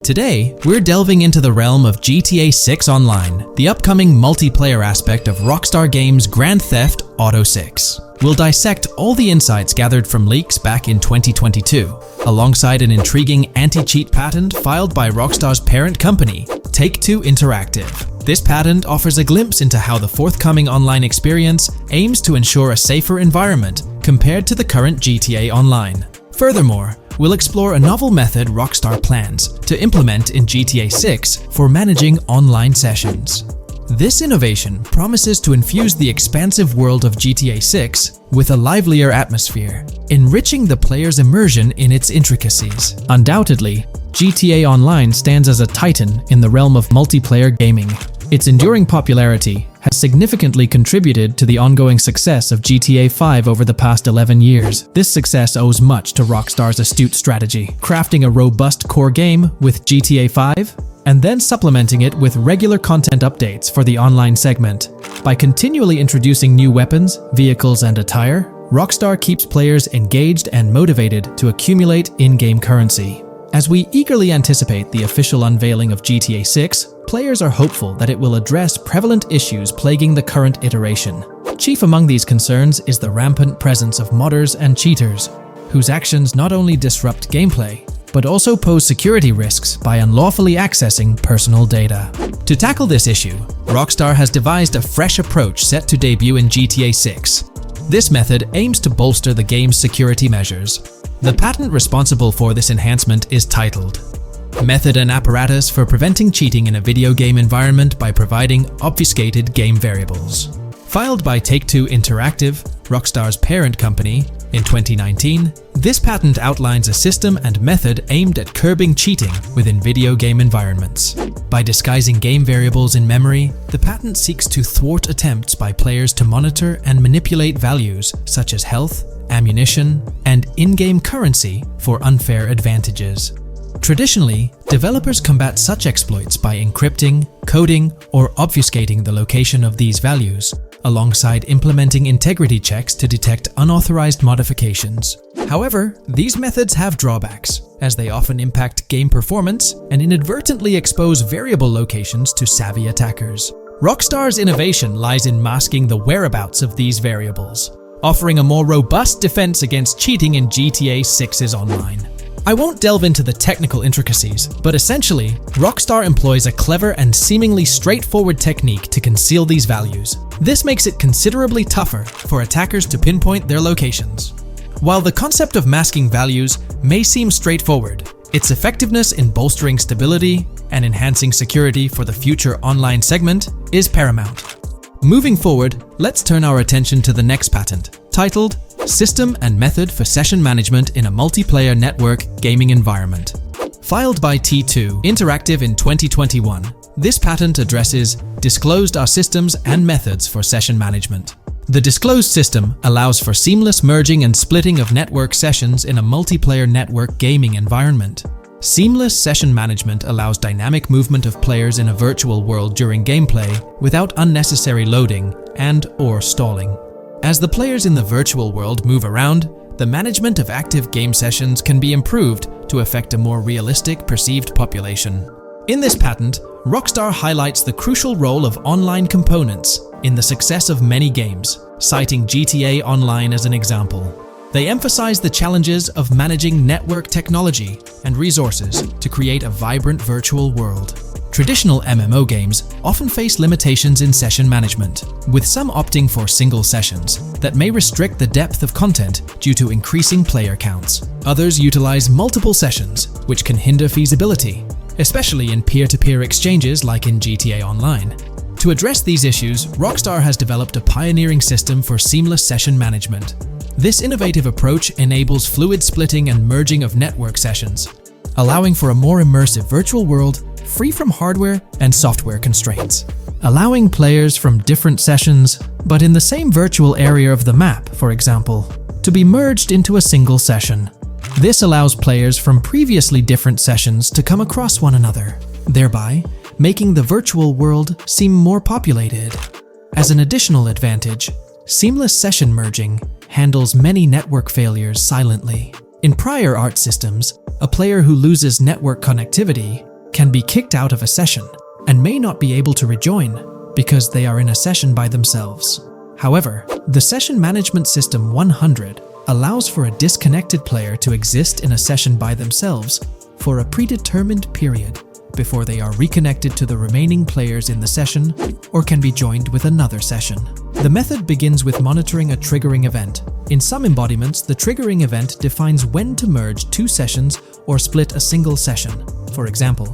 Today, we're delving into the realm of GTA 6 Online, the upcoming multiplayer aspect of Rockstar Games' Grand Theft Auto 6. We'll dissect all the insights gathered from leaks back in 2022, alongside an intriguing anti-cheat patent filed by Rockstar's parent company, Take-Two Interactive. This patent offers a glimpse into how the forthcoming online experience aims to ensure a safer environment compared to the current GTA Online. Furthermore, we'll explore a novel method Rockstar plans to implement in GTA 6 for managing online sessions. This innovation promises to infuse the expansive world of GTA 6 with a livelier atmosphere, enriching the player's immersion in its intricacies. Undoubtedly, GTA Online stands as a titan in the realm of multiplayer gaming. Its enduring popularity has significantly contributed to the ongoing success of GTA 5 over the past 11 years. This success owes much to Rockstar's astute strategy, crafting a robust core game with GTA 5 and then supplementing it with regular content updates for the online segment. By continually introducing new weapons, vehicles, and attire, Rockstar keeps players engaged and motivated to accumulate in-game currency. As we eagerly anticipate the official unveiling of GTA 6, players are hopeful that it will address prevalent issues plaguing the current iteration. Chief among these concerns is the rampant presence of modders and cheaters, whose actions not only disrupt gameplay, but also pose security risks by unlawfully accessing personal data. To tackle this issue, Rockstar has devised a fresh approach set to debut in GTA 6. This method aims to bolster the game's security measures. The patent responsible for this enhancement is titled Method and Apparatus for Preventing Cheating in a Video Game Environment by Providing Obfuscated Game Variables. Filed by Take-Two Interactive, Rockstar's parent company, in 2019, this patent outlines a system and method aimed at curbing cheating within video game environments. By disguising game variables in memory, the patent seeks to thwart attempts by players to monitor and manipulate values such as health, ammunition, and in-game currency for unfair advantages. Traditionally, developers combat such exploits by encrypting, coding, or obfuscating the location of these values, alongside implementing integrity checks to detect unauthorized modifications. However, these methods have drawbacks, as they often impact game performance and inadvertently expose variable locations to savvy attackers. Rockstar's innovation lies in masking the whereabouts of these variables, offering a more robust defense against cheating in GTA 6's online. I won't delve into the technical intricacies, but essentially, Rockstar employs a clever and seemingly straightforward technique to conceal these values. This makes it considerably tougher for attackers to pinpoint their locations. While the concept of masking values may seem straightforward, its effectiveness in bolstering stability and enhancing security for the future online segment is paramount. Moving forward, let's turn our attention to the next patent, titled System and Method for Session Management in a Multiplayer Network Gaming Environment. Filed by T2 Interactive in 2021, this patent addresses disclosed are systems and methods for session management. The disclosed system allows for seamless merging and splitting of network sessions in a multiplayer network gaming environment. Seamless session management allows dynamic movement of players in a virtual world during gameplay without unnecessary loading and/or stalling. As the players in the virtual world move around, the management of active game sessions can be improved to affect a more realistic perceived population. In this patent, Rockstar highlights the crucial role of online components in the success of many games, citing GTA Online as an example. They emphasize the challenges of managing network technology and resources to create a vibrant virtual world. Traditional MMO games often face limitations in session management, with some opting for single sessions that may restrict the depth of content due to increasing player counts. Others utilize multiple sessions, which can hinder feasibility, especially in peer-to-peer exchanges like in GTA Online. To address these issues, Rockstar has developed a pioneering system for seamless session management. This innovative approach enables fluid splitting and merging of network sessions, allowing for a more immersive virtual world free from hardware and software constraints. Allowing players from different sessions, but in the same virtual area of the map, for example, to be merged into a single session. This allows players from previously different sessions to come across one another, thereby making the virtual world seem more populated. As an additional advantage, seamless session merging handles many network failures silently. In prior art systems, a player who loses network connectivity can be kicked out of a session and may not be able to rejoin because they are in a session by themselves. However, the Session Management System 100 allows for a disconnected player to exist in a session by themselves for a predetermined period before they are reconnected to the remaining players in the session or can be joined with another session. The method begins with monitoring a triggering event. In some embodiments, the triggering event defines when to merge two sessions or split a single session. For example,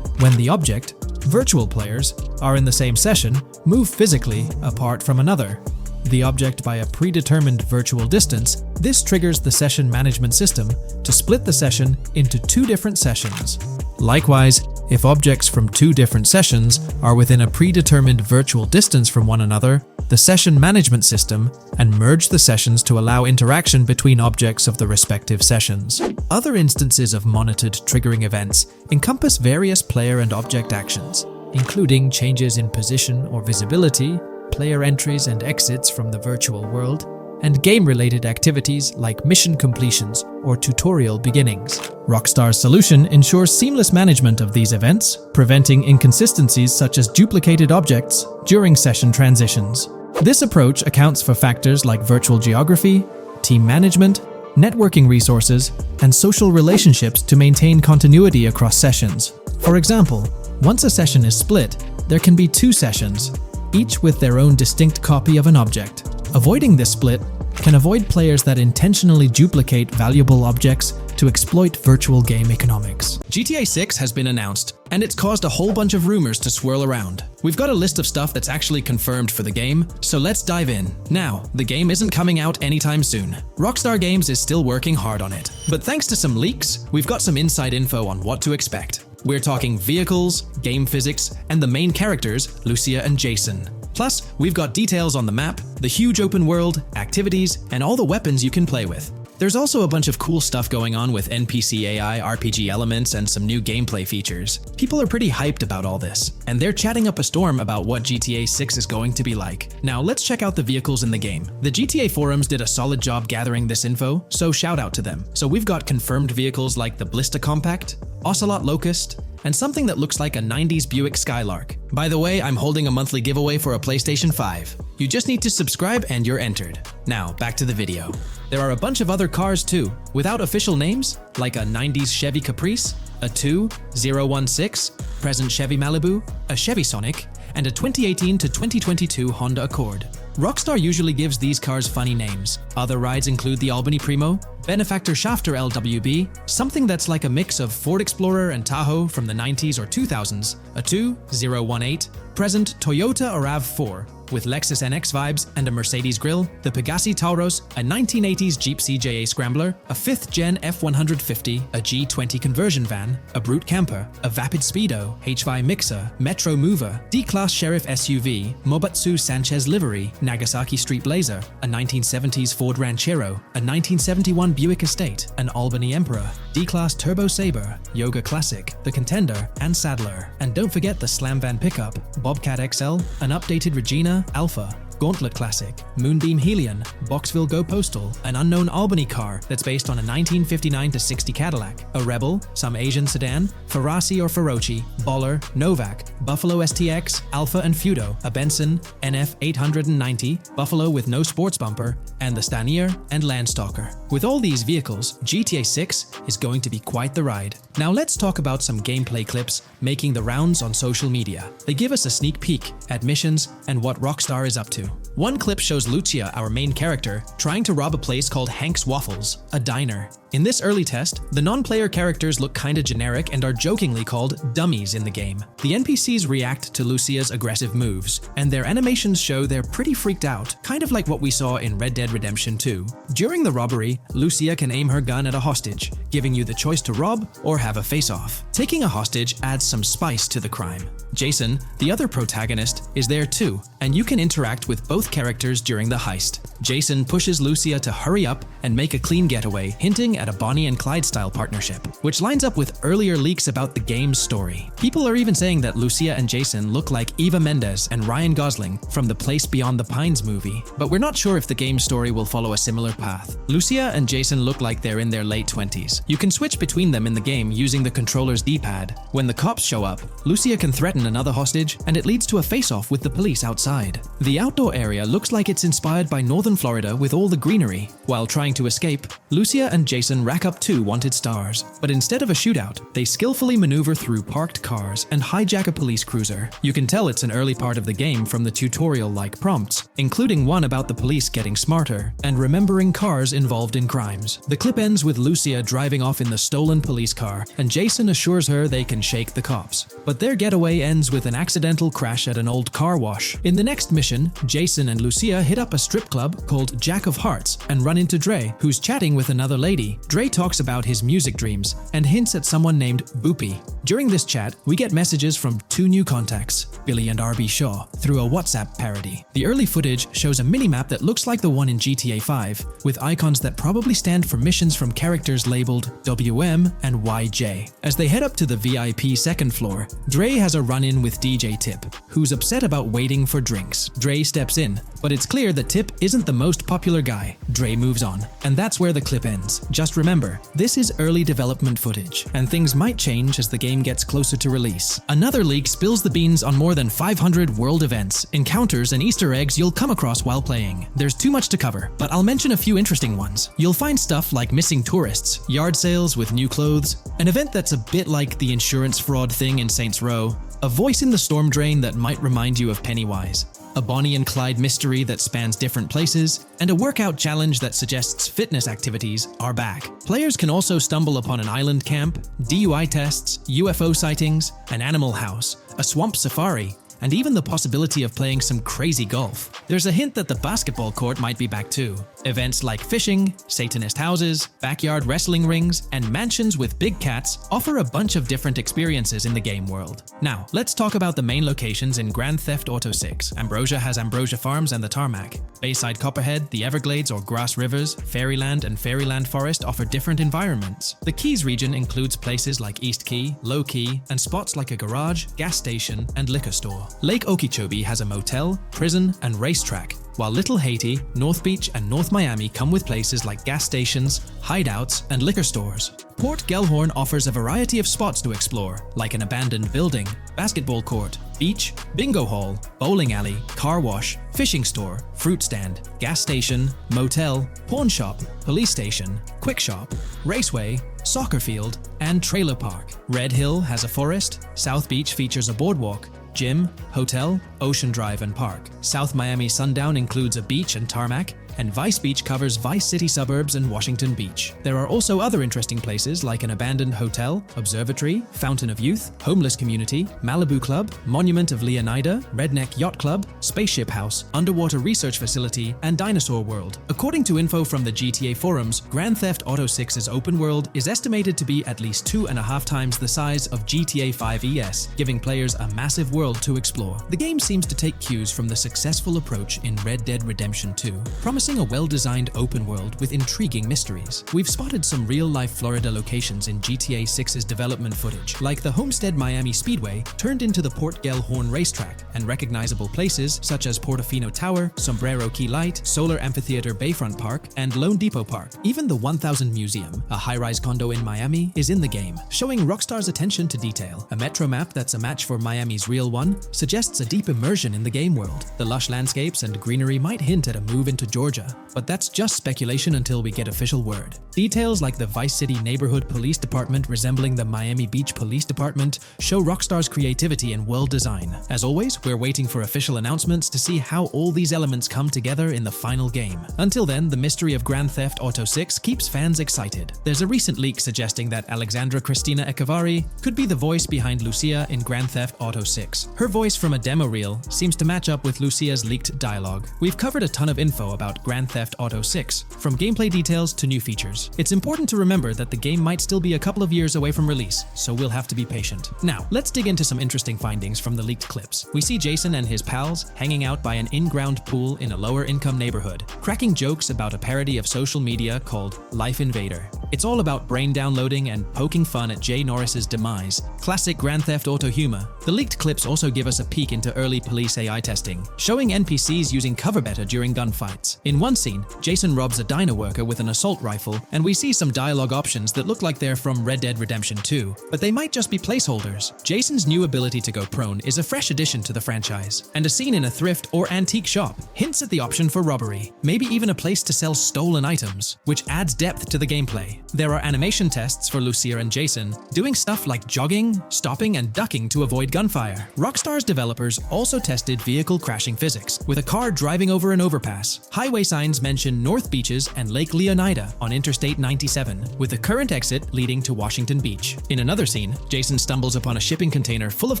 when the object, virtual players, are in the same session, move physically apart from another, the object by a predetermined virtual distance, this triggers the session management system to split the session into two different sessions. Likewise, if objects from two different sessions are within a predetermined virtual distance from one another, the session management system and merge the sessions to allow interaction between objects of the respective sessions. Other instances of monitored triggering events encompass various player and object actions, including changes in position or visibility, player entries and exits from the virtual world, and game-related activities like mission completions or tutorial beginnings. Rockstar's solution ensures seamless management of these events, preventing inconsistencies such as duplicated objects during session transitions. This approach accounts for factors like virtual geography, team management, networking resources, and social relationships to maintain continuity across sessions. For example, once a session is split, there can be two sessions, each with their own distinct copy of an object. Avoiding this split can avoid players that intentionally duplicate valuable objects to exploit virtual game economics. GTA 6 has been announced, and it's caused a whole bunch of rumors to swirl around. We've got a list of stuff that's actually confirmed for the game, so let's dive in. Now, the game isn't coming out anytime soon. Rockstar Games is still working hard on it, but thanks to some leaks, we've got some inside info on what to expect. We're talking vehicles, game physics, and the main characters, Lucia and Jason. Plus, we've got details on the map, the huge open world, activities, and all the weapons you can play with. There's also a bunch of cool stuff going on with NPC AI, RPG elements, and some new gameplay features. People are pretty hyped about all this, and they're chatting up a storm about what GTA 6 is going to be like. Now let's check out the vehicles in the game. The GTA forums did a solid job gathering this info, so shout out to them. So we've got confirmed vehicles like the Ballista Compact, Ocelot Locust, and something that looks like a 90s Buick Skylark. By the way, I'm holding a monthly giveaway for a PlayStation 5. You just need to subscribe and you're entered. Now, back to the video. There are a bunch of other cars too, without official names, like a 90s Chevy Caprice, a 2016 present Chevy Malibu, a Chevy Sonic, and a 2018 to 2022 Honda Accord. Rockstar usually gives these cars funny names. Other rides include the Albany Primo, Benefactor Shafter LWB, something that's like a mix of Ford Explorer and Tahoe from the 90s or 2000s, a 2018 present Toyota RAV4, with Lexus NX vibes and a Mercedes grille, the Pegassi Tauros, a 1980s Jeep CJA Scrambler, a 5th Gen F150, a G20 conversion van, a Brute Camper, a Vapid Speedo, HY Mixer, Metro Mover, D-Class Sheriff SUV, Mobatsu Sanchez Livery, Nagasaki Street Blazer, a 1970s Ford Ranchero, a 1971 Buick Estate, an Albany Emperor, D-Class Turbo Sabre, Yoga Classic, the Contender, and Sadler. And don't forget the Slam Van Pickup, Bobcat XL, an updated Regina Alpha, Gauntlet Classic, Moonbeam Helion, Boxville Go Postal, an unknown Albany car that's based on a 1959-60 Cadillac, a Rebel, some Asian sedan, Ferrari or Feroci, Baller, Novak, Buffalo STX, Alpha and Feudo, a Benson NF 890, Buffalo with no sports bumper, and the Stanier and Landstalker. With all these vehicles, GTA 6 is going to be quite the ride. Now let's talk about some gameplay clips making the rounds on social media. They give us a sneak peek at missions and what Rockstar is up to. One clip shows Lucia, our main character, trying to rob a place called Hank's Waffles, a diner. In this early test, the non-player characters look kinda generic and are jokingly called dummies in the game. The NPCs react to Lucia's aggressive moves, and their animations show they're pretty freaked out, kind of like what we saw in Red Dead Redemption 2. During the robbery, Lucia can aim her gun at a hostage, giving you the choice to rob or have a face-off. Taking a hostage adds some spice to the crime. Jason, the other protagonist, is there too, and you can interact with both characters during the heist. Jason pushes Lucia to hurry up and make a clean getaway, hinting at a Bonnie and Clyde-style partnership, which lines up with earlier leaks about the game's story. People are even saying that Lucia and Jason look like Eva Mendes and Ryan Gosling from the Place Beyond the Pines movie, but we're not sure if the game's story will follow a similar path. Lucia and Jason look like they're in their late 20s. You can switch between them in the game using the controller's D-pad. When the cops show up, Lucia can threaten another hostage, and it leads to a face-off with the police outside. The outdoor area looks like it's inspired by northern Florida with all the greenery. While trying to escape, Lucia and Jason rack up 2 wanted stars, but instead of a shootout, they skillfully maneuver through parked cars and hijack a police cruiser. You can tell it's an early part of the game from the tutorial-like prompts, including one about the police getting smarter and remembering cars involved in crimes. The clip ends with Lucia driving off in the stolen police car, and Jason assures her they can shake the cops. But their getaway ends with an accidental crash at an old car wash. In the next mission, Jason and Lucia hit up a strip club called Jack of Hearts and run into Dre, who's chatting with another lady. Dre talks about his music dreams and hints at someone named Boopy. During this chat, we get messages from 2 new contacts, Billy and RB Shaw, through a WhatsApp parody. The early footage shows a minimap that looks like the one in GTA 5, with icons that probably stand for missions from characters labeled WM and YJ. As they head up to the VIP second floor, Dre has a run-in with DJ Tip, who's upset about waiting for drinks. Dre steps in, but it's clear that Tip isn't the most popular guy. Dre moves on, and that's where the clip ends. Just remember, this is early development footage, and things might change as the game gets closer to release. Another leak spills the beans on more than 500 world events, encounters, and Easter eggs you'll come across while playing. There's too much to cover, but I'll mention a few interesting ones. You'll find stuff like missing tourists, yard sales with new clothes, an event that's a bit like the insurance fraud thing in Saints Row, a voice in the storm drain that might remind you of Pennywise, a Bonnie and Clyde mystery that spans different places, and a workout challenge that suggests fitness activities are back. Players can also stumble upon an island camp, DUI tests, UFO sightings, an animal house, a swamp safari, and even the possibility of playing some crazy golf. There's a hint that the basketball court might be back too. Events like fishing, Satanist houses, backyard wrestling rings, and mansions with big cats offer a bunch of different experiences in the game world. Now, let's talk about the main locations in Grand Theft Auto 6. Ambrosia has Ambrosia Farms and the Tarmac. Bayside Copperhead, the Everglades or Grass Rivers, Fairyland and Fairyland Forest offer different environments. The Keys region includes places like East Key, Low Key, and spots like a garage, gas station, and liquor store. Lake Okeechobee has a motel, prison, and racetrack, while Little Haiti, North Beach, and North Miami come with places like gas stations, hideouts, and liquor stores. Port Gellhorn offers a variety of spots to explore, like an abandoned building, basketball court, beach, bingo hall, bowling alley, car wash, fishing store, fruit stand, gas station, motel, pawn shop, police station, quick shop, raceway, soccer field, and trailer park. Red Hill has a forest, South Beach features a boardwalk, gym, hotel, Ocean Drive, and park. South Miami Sundown includes a beach and tarmac, and Vice Beach covers Vice City suburbs and Washington Beach. There are also other interesting places like an abandoned hotel, observatory, Fountain of Youth, homeless community, Malibu Club, Monument of Leonida, Redneck Yacht Club, Spaceship House, underwater research facility, and Dinosaur World. According to info from the GTA forums, Grand Theft Auto 6's open world is estimated to be at least 2.5 times the size of GTA 5 ES, giving players a massive world to explore. The game seems to take cues from the successful approach in Red Dead Redemption 2, promising a well-designed open world with intriguing mysteries. We've spotted some real-life Florida locations in GTA 6's development footage, like the Homestead Miami Speedway turned into the Port Gellhorn racetrack, and recognizable places such as Portofino Tower, Sombrero Key Light, Solar Amphitheater Bayfront Park, and Lone Depot Park. Even the 1000 Museum, a high-rise condo in Miami, is in the game, showing Rockstar's attention to detail. A metro map that's a match for Miami's real one suggests a deep immersion in the game world. The lush landscapes and greenery might hint at a move into Georgia, but that's just speculation until we get official word. Details like the Vice City Neighborhood Police Department resembling the Miami Beach Police Department show Rockstar's creativity and world design. As always, we're waiting for official announcements to see how all these elements come together in the final game. Until then, the mystery of Grand Theft Auto 6 keeps fans excited. There's a recent leak suggesting that Alexandra Christina Echevarri could be the voice behind Lucia in Grand Theft Auto 6. Her voice from a demo reel seems to match up with Lucia's leaked dialogue. We've covered a ton of info about Grand Theft Auto 6, from gameplay details to new features. It's important to remember that the game might still be a couple of years away from release, so we'll have to be patient. Now, let's dig into some interesting findings from the leaked clips. We see Jason and his pals hanging out by an in-ground pool in a lower-income neighborhood, cracking jokes about a parody of social media called Life Invader. It's all about brain downloading and poking fun at Jay Norris's demise. Classic Grand Theft Auto humor. The leaked clips also give us a peek into early police AI testing, showing NPCs using cover better during gunfights. In one scene, Jason robs a diner worker with an assault rifle, and we see some dialogue options that look like they're from Red Dead Redemption 2, but they might just be placeholders. Jason's new ability to go prone is a fresh addition to the franchise, and a scene in a thrift or antique shop hints at the option for robbery, maybe even a place to sell stolen items, which adds depth to the gameplay. There are animation tests for Lucia and Jason, doing stuff like jogging, stopping, and ducking to avoid gunfire. Rockstar's developers also tested vehicle crashing physics, with a car driving over an overpass. Highway signs mention North Beaches and Lake Leonida on Interstate 97, with the current exit leading to Washington Beach. In another scene, Jason stumbles upon a shipping container full of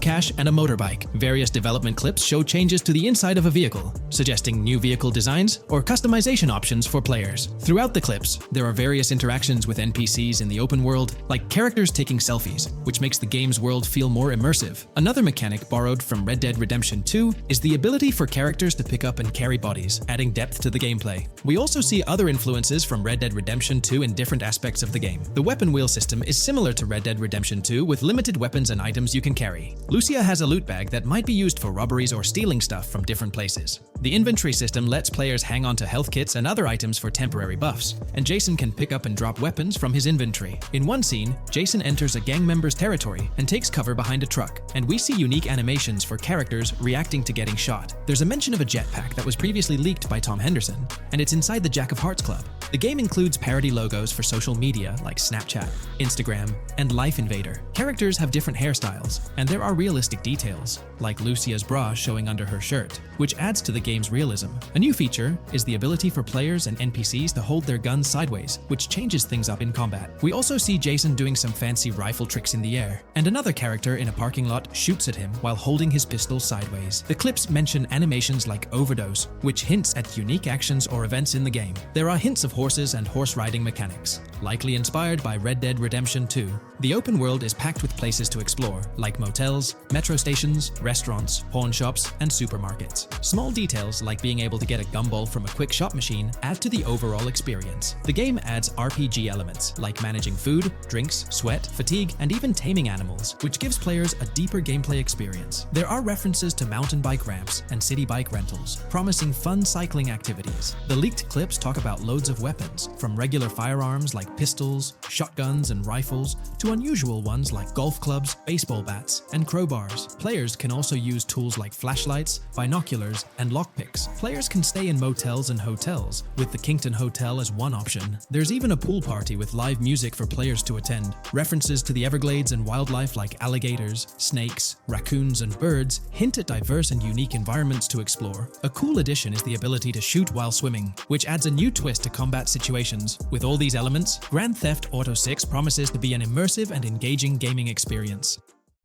cash and a motorbike. Various development clips show changes to the inside of a vehicle, suggesting new vehicle designs or customization options for players. Throughout the clips, there are various interactions with NPCs in the open world, like characters taking selfies, which makes the game's world feel more immersive. Another mechanic borrowed from Red Dead Redemption 2 is the ability for characters to pick up and carry bodies, adding depth to the gameplay. We also see other influences from Red Dead Redemption 2 in different aspects of the game. The weapon wheel system is similar to Red Dead Redemption 2 with limited weapons and items you can carry. Lucia has a loot bag that might be used for robberies or stealing stuff from different places. The inventory system lets players hang on to health kits and other items for temporary buffs, and Jason can pick up and drop weapons from his inventory. In one scene, Jason enters a gang member's territory and takes cover behind a truck, and we see unique animations for characters reacting to getting shot. There's a mention of a jetpack that was previously leaked by Tom Henderson, and it's inside the Jack of Hearts Club. The game includes parody logos for social media like Snapchat, Instagram, and Life Invader. Characters have different hairstyles, and there are realistic details, like Lucia's bra showing under her shirt, which adds to the game's realism. A new feature is the ability for players and NPCs to hold their guns sideways, which changes things up in combat. We also see Jason doing some fancy rifle tricks in the air, and another character in a parking lot shoots at him while holding his pistol sideways. The clips mention animations like Overdose, which hints at unique actions or events in the game. There are hints of horses and horse riding mechanics, likely inspired by Red Dead Redemption 2. The open world is packed with places to explore, like motels, metro stations, restaurants, pawn shops, and supermarkets. Small details like being able to get a gumball from a quick shop machine add to the overall experience. The game adds RPG elements, like managing food, drinks, sweat, fatigue, and even taming animals, which gives players a deeper gameplay experience. There are references to mountain bike ramps and city bike rentals, promising fun cycling activities. The leaked clips talk about loads of weapons, from regular firearms like pistols, shotguns, and rifles, to unusual ones like golf clubs, baseball bats, and crowbars. Players can also use tools like flashlights, binoculars, and lockpicks. Players can stay in motels and hotels, with the Kingston Hotel as one option. There's even a pool party with live music for players to attend. References to the Everglades and wildlife like alligators, snakes, raccoons, and birds hint at diverse and unique environments to explore. A cool addition is the ability to shoot while swimming, which adds a new twist to combat situations. With all these elements, Grand Theft Auto 6 promises to be an immersive and engaging gaming experience.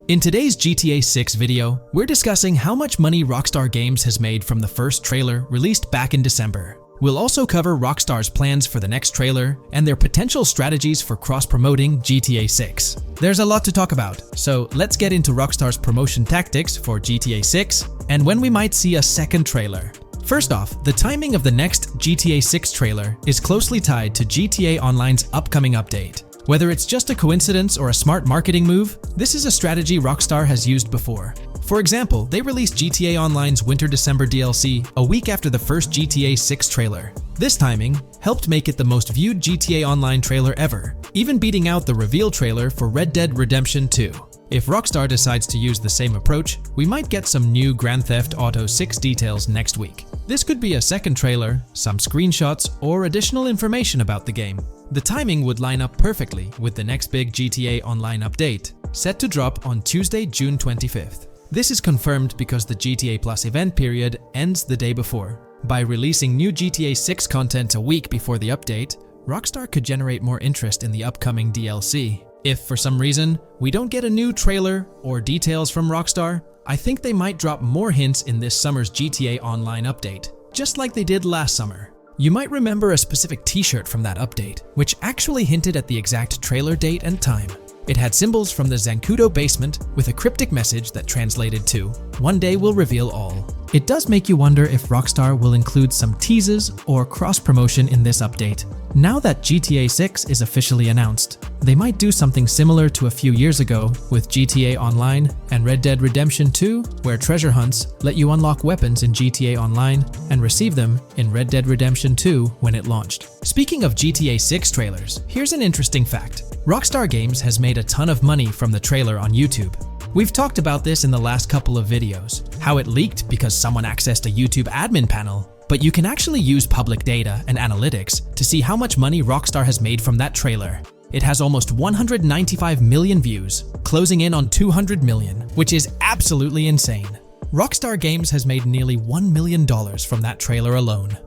In today's GTA 6 video, we're discussing how much money Rockstar Games has made from the first trailer released back in December. We'll also cover Rockstar's plans for the next trailer and their potential strategies for cross-promoting GTA 6. There's a lot to talk about, so let's get into Rockstar's promotion tactics for GTA 6 and when we might see a second trailer. First off, the timing of the next GTA 6 trailer is closely tied to GTA Online's upcoming update. Whether it's just a coincidence or a smart marketing move, this is a strategy Rockstar has used before. For example, they released GTA Online's Winter-December DLC a week after the first GTA 6 trailer. This timing helped make it the most viewed GTA Online trailer ever, even beating out the reveal trailer for Red Dead Redemption 2. If Rockstar decides to use the same approach, we might get some new Grand Theft Auto 6 details next week. This could be a second trailer, some screenshots, or additional information about the game. The timing would line up perfectly with the next big GTA Online update, set to drop on Tuesday, June 25th. This is confirmed because the GTA Plus event period ends the day before. By releasing new GTA 6 content a week before the update, Rockstar could generate more interest in the upcoming DLC. If for some reason we don't get a new trailer or details from Rockstar, I think they might drop more hints in this summer's GTA Online update, just like they did last summer. You might remember a specific t-shirt from that update, which actually hinted at the exact trailer date and time. It had symbols from the Zancudo basement with a cryptic message that translated to, "One day will reveal all." It does make you wonder if Rockstar will include some teases or cross-promotion in this update. Now that GTA 6 is officially announced, they might do something similar to a few years ago with GTA Online and Red Dead Redemption 2, where treasure hunts let you unlock weapons in GTA Online and receive them in Red Dead Redemption 2 when it launched. Speaking of GTA 6 trailers, here's an interesting fact. Rockstar Games has made a ton of money from the trailer on YouTube. We've talked about this in the last couple of videos, how it leaked because someone accessed a YouTube admin panel, but you can actually use public data and analytics to see how much money Rockstar has made from that trailer. It has almost 195 million views, closing in on 200 million, which is absolutely insane. Rockstar Games has made nearly $1 million from that trailer alone.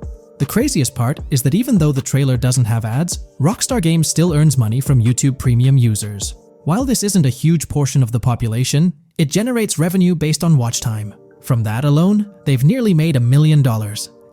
The craziest part is that even though the trailer doesn't have ads, Rockstar Games still earns money from YouTube Premium users. While this isn't a huge portion of the population, it generates revenue based on watch time. From that alone, they've nearly made $1 million.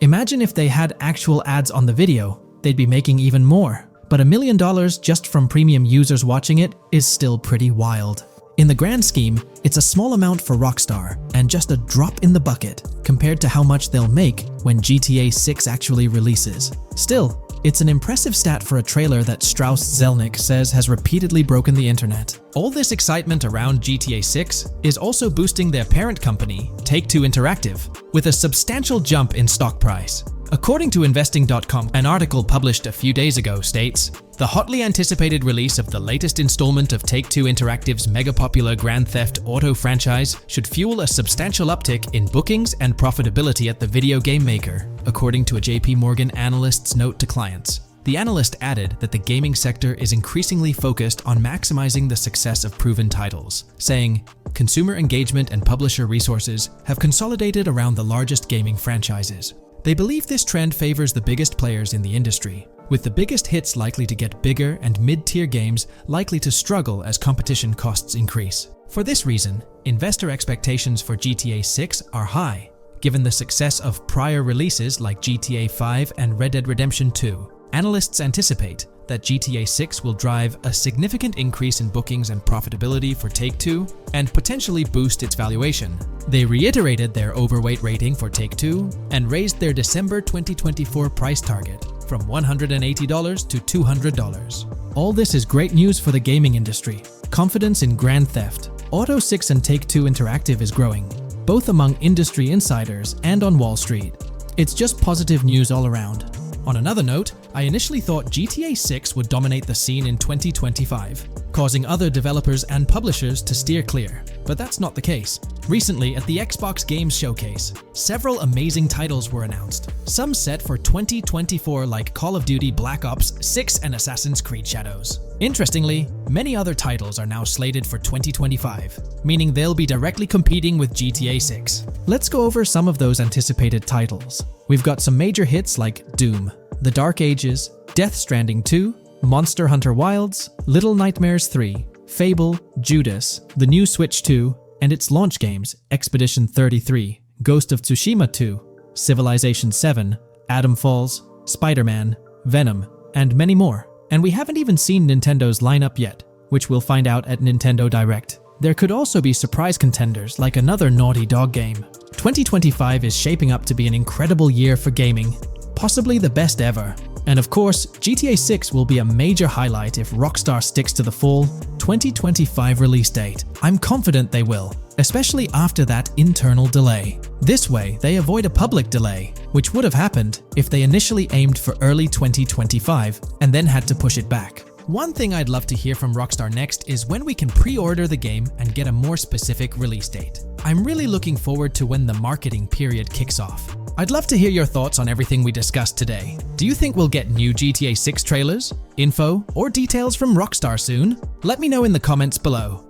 Imagine if they had actual ads on the video, they'd be making even more. But $1 million just from premium users watching it is still pretty wild. In the grand scheme, it's a small amount for Rockstar and just a drop in the bucket compared to how much they'll make when GTA 6 actually releases. Still, it's an impressive stat for a trailer that Strauss Zelnick says has repeatedly broken the internet. All this excitement around GTA 6 is also boosting their parent company, Take-Two Interactive, with a substantial jump in stock price. According to Investing.com, an article published a few days ago states, "The hotly anticipated release of the latest installment of Take-Two Interactive's mega-popular Grand Theft Auto franchise should fuel a substantial uptick in bookings and profitability at the video game maker," according to a JP Morgan analyst's note to clients. The analyst added that the gaming sector is increasingly focused on maximizing the success of proven titles, saying, "Consumer engagement and publisher resources have consolidated around the largest gaming franchises." They believe this trend favors the biggest players in the industry, with the biggest hits likely to get bigger and mid-tier games likely to struggle as competition costs increase. For this reason, investor expectations for GTA 6 are high, given the success of prior releases like GTA 5 and Red Dead Redemption 2. Analysts anticipate that GTA 6 will drive a significant increase in bookings and profitability for Take-Two and potentially boost its valuation. They reiterated their overweight rating for Take-Two and raised their December 2024 price target from $180 to $200. All this is great news for the gaming industry. Confidence in Grand Theft Auto 6 and Take-Two Interactive is growing, both among industry insiders and on Wall Street. It's just positive news all around. On another note, I initially thought GTA 6 would dominate the scene in 2025, causing other developers and publishers to steer clear, but that's not the case. Recently, at the Xbox Games Showcase, several amazing titles were announced, some set for 2024 like Call of Duty Black Ops 6 and Assassin's Creed Shadows. Interestingly, many other titles are now slated for 2025, meaning they'll be directly competing with GTA 6. Let's go over some of those anticipated titles. We've got some major hits like Doom, The Dark Ages, Death Stranding 2, Monster Hunter Wilds, Little Nightmares 3, Fable, Judas, the new Switch 2, and its launch games Expedition 33, Ghost of Tsushima 2, Civilization 7, Atom Falls, Spider-Man, Venom, and many more. And we haven't even seen Nintendo's lineup yet, which we'll find out at Nintendo Direct. There could also be surprise contenders like another Naughty Dog game. 2025 is shaping up to be an incredible year for gaming, possibly the best ever. And of course, GTA 6 will be a major highlight if Rockstar sticks to the fall 2025 release date. I'm confident they will, especially after that internal delay. This way, they avoid a public delay, which would have happened if they initially aimed for early 2025 and then had to push it back. One thing I'd love to hear from Rockstar next is when we can pre-order the game and get a more specific release date. I'm really looking forward to when the marketing period kicks off. I'd love to hear your thoughts on everything we discussed today. Do you think we'll get new GTA 6 trailers, info, or details from Rockstar soon? Let me know in the comments below.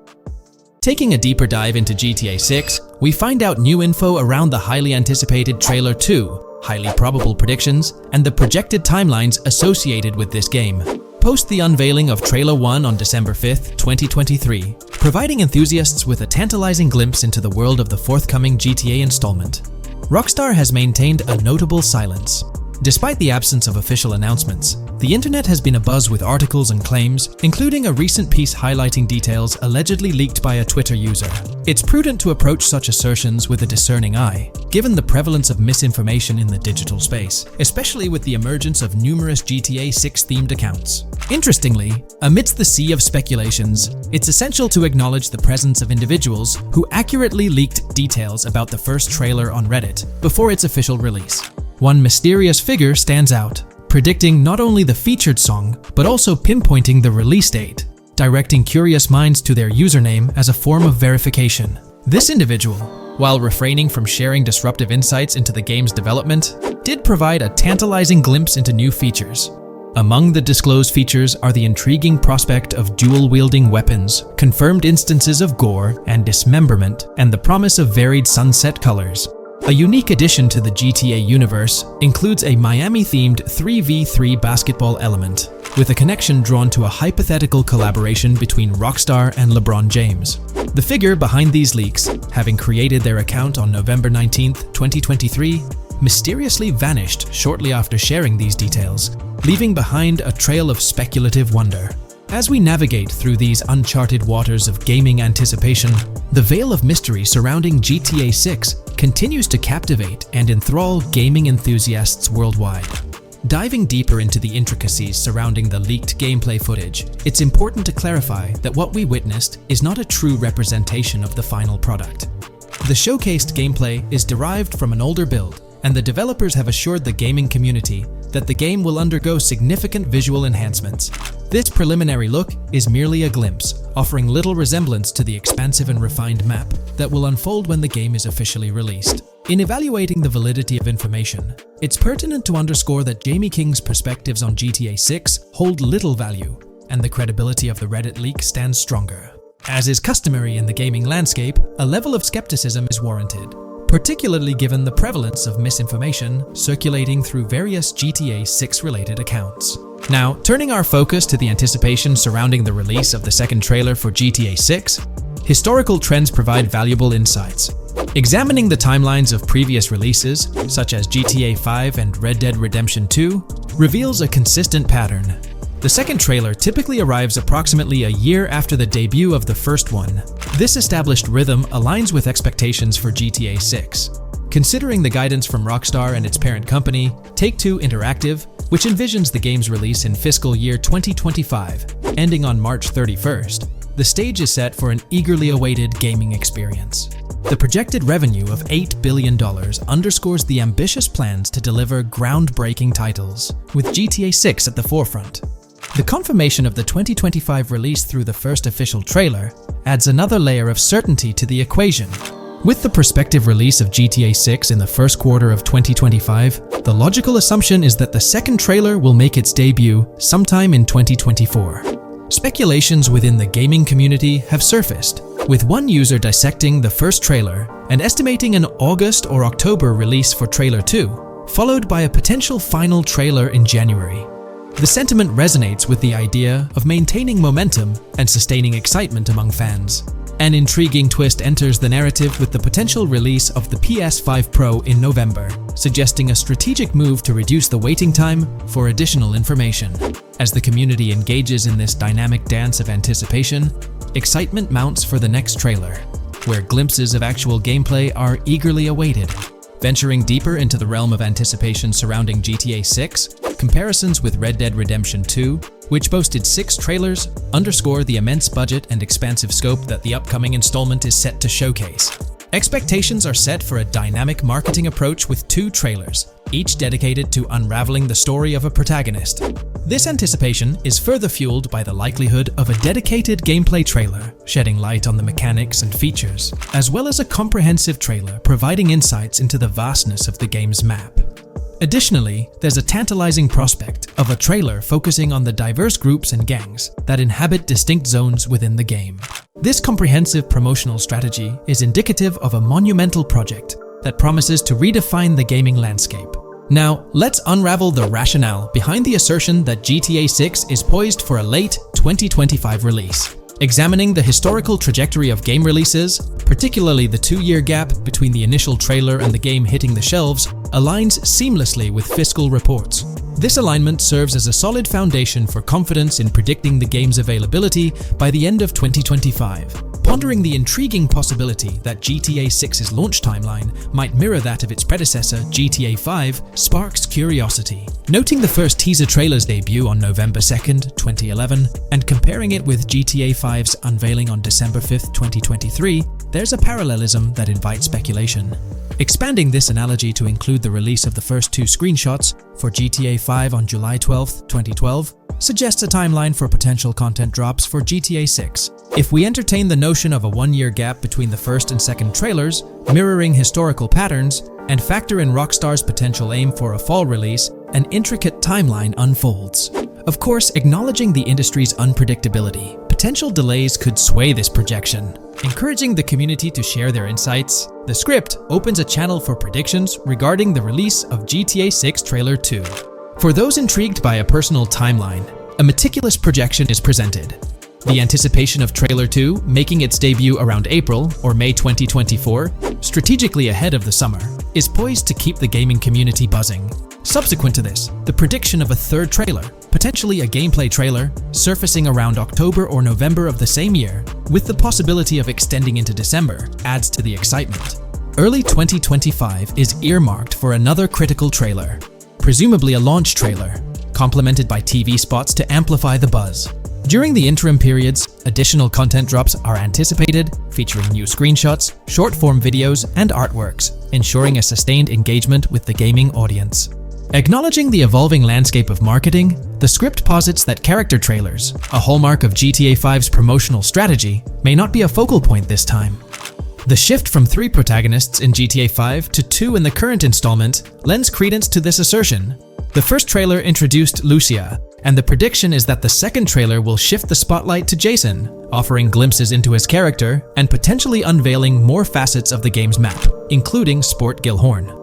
Taking a deeper dive into GTA 6, we find out new info around the highly anticipated Trailer 2, highly probable predictions, and the projected timelines associated with this game. Post the unveiling of Trailer 1 on December 5th, 2023, providing enthusiasts with a tantalizing glimpse into the world of the forthcoming GTA installment. Rockstar has maintained a notable silence. Despite the absence of official announcements, the internet has been abuzz with articles and claims, including a recent piece highlighting details allegedly leaked by a Twitter user. It's prudent to approach such assertions with a discerning eye, given the prevalence of misinformation in the digital space, especially with the emergence of numerous GTA 6 themed accounts. Interestingly, amidst the sea of speculations, it's essential to acknowledge the presence of individuals who accurately leaked details about the first trailer on Reddit before its official release. One mysterious figure stands out, predicting not only the featured song, but also pinpointing the release date, directing curious minds to their username as a form of verification. This individual, while refraining from sharing disruptive insights into the game's development, did provide a tantalizing glimpse into new features. Among the disclosed features are the intriguing prospect of dual-wielding weapons, confirmed instances of gore and dismemberment, and the promise of varied sunset colors. A unique addition to the GTA universe includes a Miami-themed 3v3 basketball element, with a connection drawn to a hypothetical collaboration between Rockstar and LeBron James. The figure behind these leaks, having created their account on November 19, 2023, mysteriously vanished shortly after sharing these details, leaving behind a trail of speculative wonder. As we navigate through these uncharted waters of gaming anticipation, the veil of mystery surrounding GTA 6 continues to captivate and enthrall gaming enthusiasts worldwide. Diving deeper into the intricacies surrounding the leaked gameplay footage, it's important to clarify that what we witnessed is not a true representation of the final product. The showcased gameplay is derived from an older build, and the developers have assured the gaming community that the game will undergo significant visual enhancements. This preliminary look is merely a glimpse, offering little resemblance to the expansive and refined map that will unfold when the game is officially released. In evaluating the validity of information, it's pertinent to underscore that Jamie King's perspectives on GTA 6 hold little value, and the credibility of the Reddit leak stands stronger. As is customary in the gaming landscape, a level of skepticism is warranted, particularly given the prevalence of misinformation circulating through various GTA 6 related accounts. Now, turning our focus to the anticipation surrounding the release of the second trailer for GTA 6, historical trends provide valuable insights. Examining the timelines of previous releases, such as GTA 5 and Red Dead Redemption 2, reveals a consistent pattern. The second trailer typically arrives approximately a year after the debut of the first one. This established rhythm aligns with expectations for GTA 6. Considering the guidance from Rockstar and its parent company, Take-Two Interactive, which envisions the game's release in fiscal year 2025, ending on March 31st, the stage is set for an eagerly awaited gaming experience. The projected revenue of $8 billion underscores the ambitious plans to deliver groundbreaking titles, with GTA 6 at the forefront. The confirmation of the 2025 release through the first official trailer adds another layer of certainty to the equation. With the prospective release of GTA 6 in the first quarter of 2025, the logical assumption is that the second trailer will make its debut sometime in 2024. Speculations within the gaming community have surfaced, with one user dissecting the first trailer and estimating an August or October release for Trailer 2, followed by a potential final trailer in January. The sentiment resonates with the idea of maintaining momentum and sustaining excitement among fans. An intriguing twist enters the narrative with the potential release of the PS5 Pro in November, suggesting a strategic move to reduce the waiting time for additional information. As the community engages in this dynamic dance of anticipation, excitement mounts for the next trailer, where glimpses of actual gameplay are eagerly awaited. Venturing deeper into the realm of anticipation surrounding GTA 6, comparisons with Red Dead Redemption 2, which boasted 6 trailers, underscore the immense budget and expansive scope that the upcoming installment is set to showcase. Expectations are set for a dynamic marketing approach with 2 trailers, each dedicated to unraveling the story of a protagonist. This anticipation is further fueled by the likelihood of a dedicated gameplay trailer, shedding light on the mechanics and features, as well as a comprehensive trailer providing insights into the vastness of the game's map. Additionally, there's a tantalizing prospect of a trailer focusing on the diverse groups and gangs that inhabit distinct zones within the game. This comprehensive promotional strategy is indicative of a monumental project that promises to redefine the gaming landscape. Now, let's unravel the rationale behind the assertion that GTA 6 is poised for a late 2025 release. Examining the historical trajectory of game releases, particularly the 2-year gap between the initial trailer and the game hitting the shelves, aligns seamlessly with fiscal reports. This alignment serves as a solid foundation for confidence in predicting the game's availability by the end of 2025. Pondering the intriguing possibility that GTA 6's launch timeline might mirror that of its predecessor, GTA 5, sparks curiosity. Noting the first teaser trailer's debut on November 2nd, 2011, and comparing it with GTA 5's unveiling on December 5th, 2023, there's a parallelism that invites speculation. Expanding this analogy to include the release of the first two screenshots for GTA 5 on July 12, 2012, suggests a timeline for potential content drops for GTA 6. If we entertain the notion of a one-year gap between the first and second trailers, mirroring historical patterns, and factor in Rockstar's potential aim for a fall release, an intricate timeline unfolds. Of course, acknowledging the industry's unpredictability, potential delays could sway this projection. Encouraging the community to share their insights, The Script opens a channel for predictions regarding the release of GTA 6 Trailer 2. For those intrigued by a personal timeline, a meticulous projection is presented. The anticipation of Trailer 2 making its debut around April or May 2024, strategically ahead of the summer, is poised to keep the gaming community buzzing. Subsequent to this, the prediction of a third trailer, potentially a gameplay trailer, surfacing around October or November of the same year, with the possibility of extending into December, adds to the excitement. Early 2025 is earmarked for another critical trailer, presumably a launch trailer, complemented by TV spots to amplify the buzz. During the interim periods, additional content drops are anticipated, featuring new screenshots, short-form videos, and artworks, ensuring a sustained engagement with the gaming audience. Acknowledging the evolving landscape of marketing, The Script posits that character trailers, a hallmark of GTA 5's promotional strategy, may not be a focal point this time. The shift from 3 protagonists in GTA 5 to 2 in the current installment lends credence to this assertion. The first trailer introduced Lucia, and the prediction is that the second trailer will shift the spotlight to Jason, offering glimpses into his character and potentially unveiling more facets of the game's map, including Sport Gilhorn.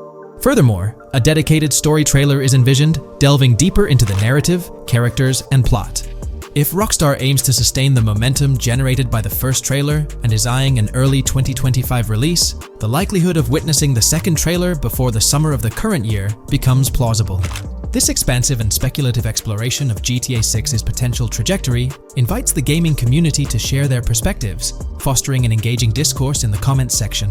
Furthermore, a dedicated story trailer is envisioned, delving deeper into the narrative, characters, and plot. If Rockstar aims to sustain the momentum generated by the first trailer and is eyeing an early 2025 release, the likelihood of witnessing the second trailer before the summer of the current year becomes plausible. This expansive and speculative exploration of GTA 6's potential trajectory invites the gaming community to share their perspectives, fostering an engaging discourse in the comments section.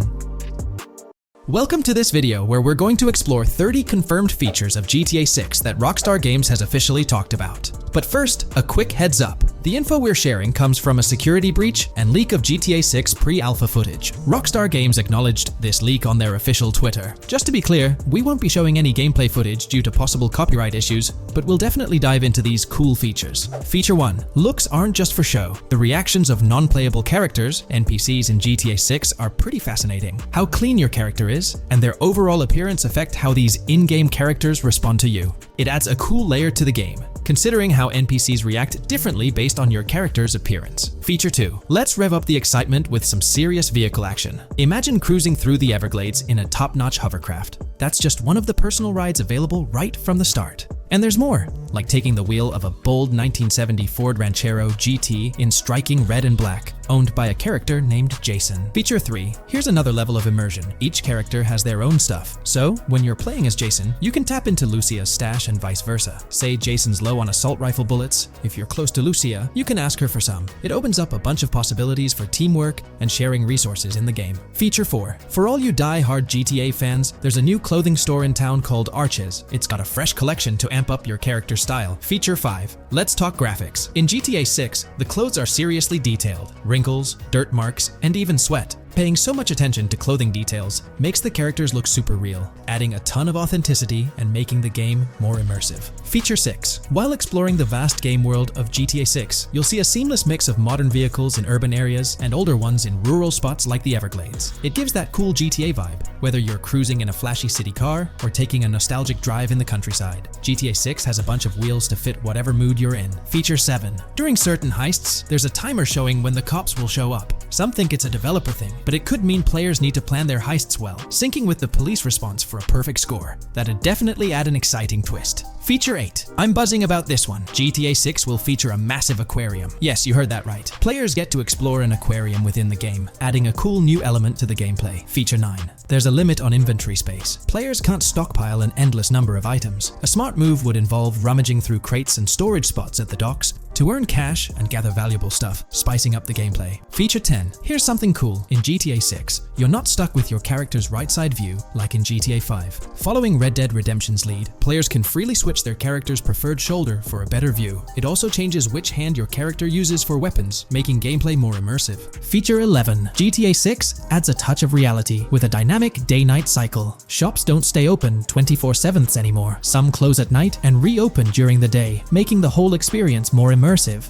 Welcome to this video where we're going to explore 30 confirmed features of GTA 6 that Rockstar Games has officially talked about. But first, a quick heads up. The info we're sharing comes from a security breach and leak of GTA 6 pre-alpha footage. Rockstar Games acknowledged this leak on their official Twitter. Just to be clear, we won't be showing any gameplay footage due to possible copyright issues, but we'll definitely dive into these cool features. Feature 1. Looks aren't just for show. The reactions of non-playable characters, NPCs in GTA 6, are pretty fascinating. How clean your character is, and their overall appearance affect how these in-game characters respond to you. It adds a cool layer to the game, considering how NPCs react differently based on your character's appearance. Feature 2. Let's rev up the excitement with some serious vehicle action. Imagine cruising through the Everglades in a top-notch hovercraft. That's just one of the personal rides available right from the start. And there's more, like taking the wheel of a bold 1970 Ford Ranchero GT in striking red and black, owned by a character named Jason. Feature 3. Here's another level of immersion. Each character has their own stuff. So, when you're playing as Jason, you can tap into Lucia's stash and vice versa. Say Jason's low on assault rifle bullets. If you're close to Lucia, you can ask her for some. It opens up a bunch of possibilities for teamwork and sharing resources in the game. Feature 4. For all you die-hard GTA fans, there's a new clothing store in town called Arches. It's got a fresh collection to amp up your character style. Feature 5. Let's talk graphics. In GTA 6, the clothes are seriously detailed. Wrinkles, dirt marks, and even sweat. Paying so much attention to clothing details makes the characters look super real, adding a ton of authenticity and making the game more immersive. Feature 6. While exploring the vast game world of GTA 6, you'll see a seamless mix of modern vehicles in urban areas and older ones in rural spots like the Everglades. It gives that cool GTA vibe, whether you're cruising in a flashy city car or taking a nostalgic drive in the countryside. GTA 6 has a bunch of wheels to fit whatever mood you're in. Feature 7. During certain heists, there's a timer showing when the cops will show up. Some think it's a developer thing, but it could mean players need to plan their heists well, syncing with the police response for a perfect score. That'd definitely add an exciting twist. Feature 8. I'm buzzing about this one. GTA 6 will feature a massive aquarium. Yes, you heard that right. Players get to explore an aquarium within the game, adding a cool new element to the gameplay. Feature 9. There's a limit on inventory space. Players can't stockpile an endless number of items. A smart move would involve rummaging through crates and storage spots at the docks to earn cash and gather valuable stuff, spicing up the gameplay. Feature 10. Here's something cool. In GTA 6, you're not stuck with your character's right side view like in GTA 5. Following Red Dead Redemption's lead, players can freely switch their character's preferred shoulder for a better view. It also changes which hand your character uses for weapons, making gameplay more immersive. Feature 11. GTA 6 adds a touch of reality with a dynamic day-night cycle. Shops don't stay open 24/7 anymore. Some close at night and reopen during the day, making the whole experience more immersive.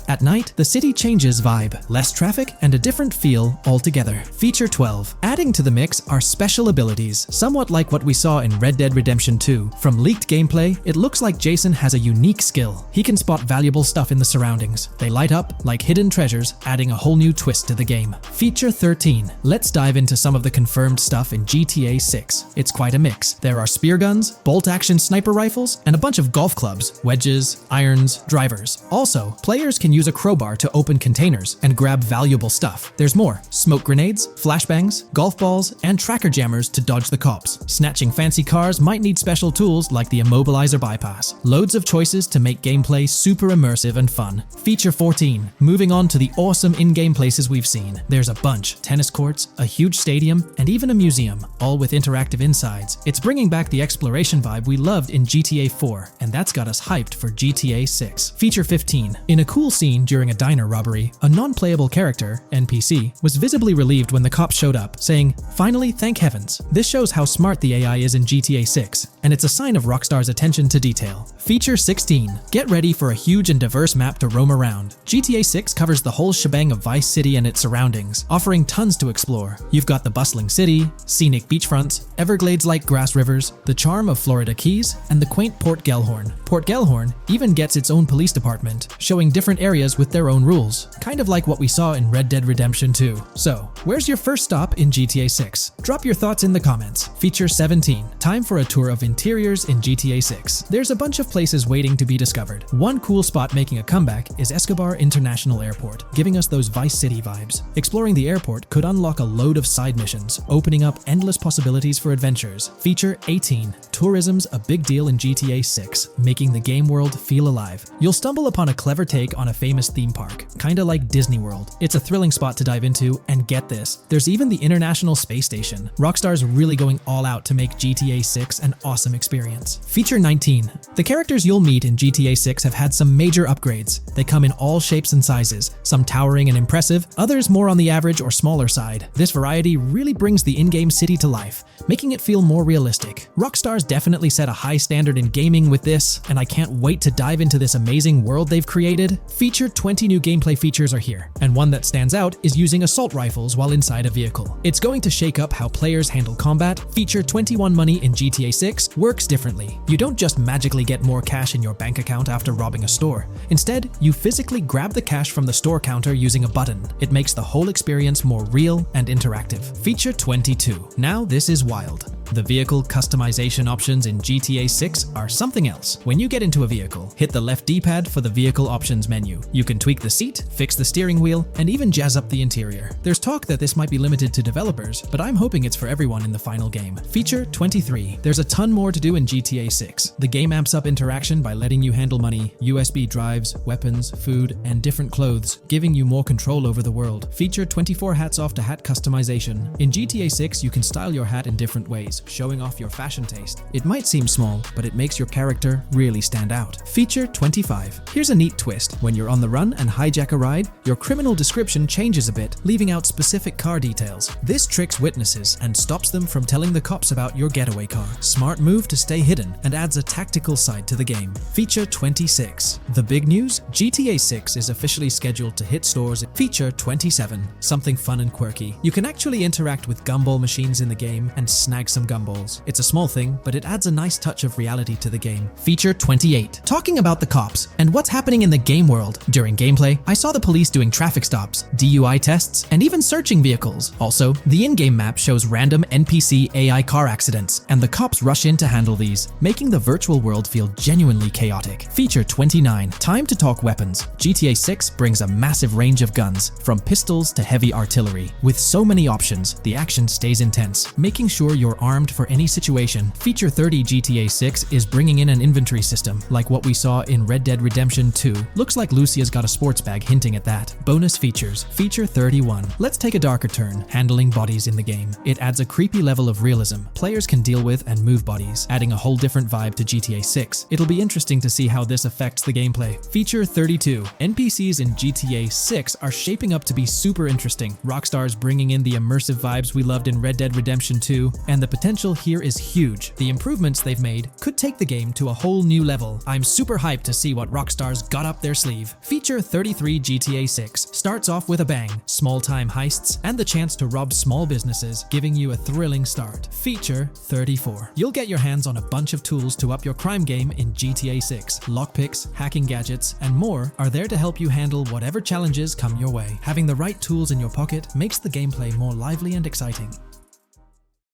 At night, the city changes vibe, less traffic, and a different feel altogether. Feature 12. Adding to the mix are special abilities, somewhat like what we saw in Red Dead Redemption 2. From leaked gameplay, it looks like Jason has a unique skill. He can spot valuable stuff in the surroundings. They light up like hidden treasures, adding a whole new twist to the game. Feature 13. Let's dive into some of the confirmed stuff in GTA 6. It's quite a mix. There are spear guns, bolt-action sniper rifles, and a bunch of golf clubs, wedges, irons, drivers. Also, players can use a crowbar to open containers and grab valuable stuff. There's more: smoke grenades, flashbangs, golf balls, and tracker jammers to dodge the cops. Snatching fancy cars might need special tools like the immobilizer bypass. Loads of choices to make gameplay super immersive and fun. Feature 14. Moving on to the awesome in-game places we've seen. There's a bunch: tennis courts, a huge stadium, and even a museum, all with interactive insides. It's bringing back the exploration vibe we loved in GTA 4, and that's got us hyped for GTA 6. Feature 15. In a cool scene during a diner robbery, a non-playable character, NPC, was visibly relieved when the cops showed up, saying, "Finally, thank heavens." This shows how smart the AI is in GTA 6, and it's a sign of Rockstar's attention to detail. Feature 16. Get ready for a huge and diverse map to roam around. GTA 6 covers the whole shebang of Vice City and its surroundings, offering tons to explore. You've got the bustling city, scenic beachfronts, Everglades-like grass rivers, the charm of Florida Keys, and the quaint Port Gellhorn. Port Gellhorn even gets its own police department, showing different areas with their own rules, kind of like what we saw in Red Dead Redemption 2. So, where's your first stop in GTA 6? Drop your thoughts in the comments. Feature 17. Time for a tour of interiors in GTA 6. There's a bunch of places waiting to be discovered. One cool spot making a comeback is Escobar International Airport, giving us those Vice City vibes. Exploring the airport could unlock a load of side missions, opening up endless possibilities for adventures. Feature 18. Tourism's a big deal in GTA 6, making the game world feel alive. You'll stumble upon a clever take on a famous theme park, kinda like Disney World. It's a thrilling spot to dive into, and get this, there's even the International Space Station. Rockstar's really going all out to make GTA 6 an awesome experience. Feature 19. The characters you'll meet in GTA 6 have had some major upgrades. They come in all shapes and sizes, some towering and impressive, others more on the average or smaller side. This variety really brings the in-game city to life, making it feel more realistic. Rockstar's definitely set a high standard in gaming with this, and I can't wait to dive into this amazing world they've created. Feature 20 new gameplay features are here, and one that stands out is using assault rifles while inside a vehicle. It's going to shake up how players handle combat. Feature 21 money in GTA 6 works differently. You don't just magically get more cash in your bank account after robbing a store. Instead, you physically grab the cash from the store counter using a button. It makes the whole experience more real and interactive. Feature 22. Now this is wild. The vehicle customization options in GTA 6 are something else. When you get into a vehicle, hit the left D-pad for the vehicle options menu. You can tweak the seat, fix the steering wheel, and even jazz up the interior. There's talk that this might be limited to developers, but I'm hoping it's for everyone in the final game. Feature 23. There's a ton more to do in GTA 6. The game amps up interaction by letting you handle money, USB drives, weapons, food, and different clothes, giving you more control over the world. Feature 24 hats off to hat customization. In GTA 6, you can style your hat in different ways, showing off your fashion taste. It might seem small, but it makes your character really stand out. Feature 25. Here's a neat twist. When you're on the run and hijack a ride, your criminal description changes a bit, leaving out specific car details. This tricks witnesses and stops them from telling the cops about your getaway car. Smart move to stay hidden and adds a tactical side to the game. Feature 26. The big news? GTA 6 is officially scheduled to hit stores at Feature 27. Something fun and quirky. You can actually interact with gumball machines in the game and snag some some gumballs. It's a small thing, but it adds a nice touch of reality to the game. Feature 28. Talking about the cops and what's happening in the game world. During gameplay, I saw the police doing traffic stops, DUI tests, and even searching vehicles. Also, the in-game map shows random NPC AI car accidents, and the cops rush in to handle these, making the virtual world feel genuinely chaotic. Feature 29. Time to talk weapons. GTA 6 brings a massive range of guns, from pistols to heavy artillery. With so many options, the action stays intense, making sure you're armed for any situation. Feature 30. GTA 6 is bringing in an inventory system, like what we saw in Red Dead Redemption 2. Looks like Lucia's got a sports bag hinting at that. Bonus features. Feature 31. Let's take a darker turn, handling bodies in the game. It adds a creepy level of realism players can deal with and move bodies, adding a whole different vibe to GTA 6. It'll be interesting to see how this affects the gameplay. Feature 32. NPCs in GTA 6 are shaping up to be super interesting. Rockstar's bringing in the immersive vibes we loved in Red Dead Redemption 2, and the potential here is huge. The improvements they've made could take the game to a whole new level. I'm super hyped to see what Rockstar's got up their sleeve. Feature 33. GTA 6 starts off with a bang, small-time heists, and the chance to rob small businesses, giving you a thrilling start. Feature 34. You'll get your hands on a bunch of tools to up your crime game in GTA 6. Lockpicks, hacking gadgets, and more are there to help you handle whatever challenges come your way. Having the right tools in your pocket makes the gameplay more lively and exciting.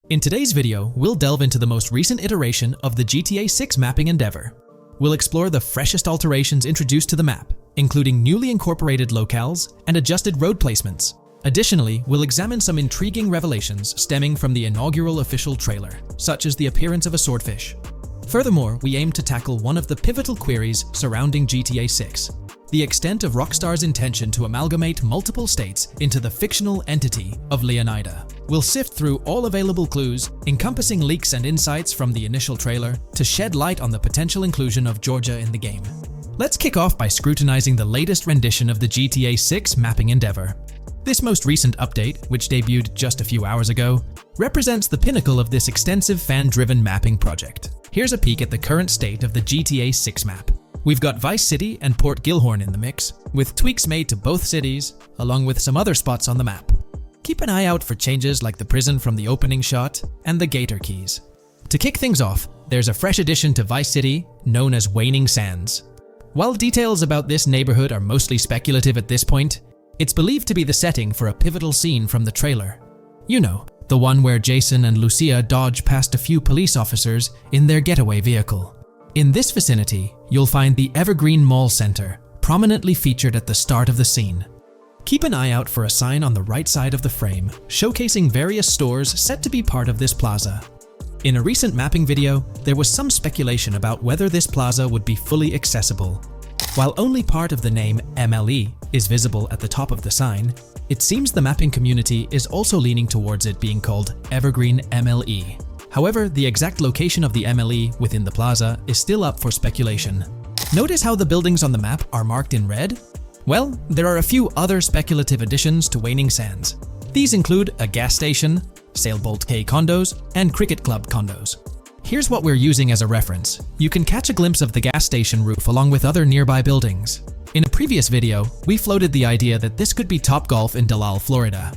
In today's video, we'll delve into the most recent iteration of the GTA 6 mapping endeavor. We'll explore the freshest alterations introduced to the map, including newly incorporated locales and adjusted road placements. Additionally, we'll examine some intriguing revelations stemming from the inaugural official trailer, such as the appearance of a swordfish. Furthermore, we aim to tackle one of the pivotal queries surrounding GTA 6, the extent of Rockstar's intention to amalgamate multiple states into the fictional entity of Leonida. We'll sift through all available clues, encompassing leaks and insights from the initial trailer, to shed light on the potential inclusion of Georgia in the game. Let's kick off by scrutinizing the latest rendition of the GTA 6 mapping endeavor. This most recent update, which debuted just a few hours ago, represents the pinnacle of this extensive fan-driven mapping project. Here's a peek at the current state of the GTA 6 map. We've got Vice City and Port Gilhorn in the mix, with tweaks made to both cities, along with some other spots on the map. Keep an eye out for changes like the prison from the opening shot and the Gator Keys. To kick things off, there's a fresh addition to Vice City known as Waning Sands. While details about this neighborhood are mostly speculative at this point, it's believed to be the setting for a pivotal scene from the trailer. You know, the one where Jason and Lucia dodge past a few police officers in their getaway vehicle. In this vicinity, you'll find the Evergreen Mall Center, prominently featured at the start of the scene. Keep an eye out for a sign on the right side of the frame, showcasing various stores set to be part of this plaza. In a recent mapping video, there was some speculation about whether this plaza would be fully accessible. While only part of the name MLE is visible at the top of the sign, it seems the mapping community is also leaning towards it being called Evergreen MLE. However, the exact location of the MLE within the plaza is still up for speculation. Notice how the buildings on the map are marked in red? Well, there are a few other speculative additions to Waning Sands. These include a gas station, Sailbolt K condos, and Cricket Club condos. Here's what we're using as a reference. You can catch a glimpse of the gas station roof along with other nearby buildings. In a previous video, we floated the idea that this could be Topgolf in Dalal, Florida.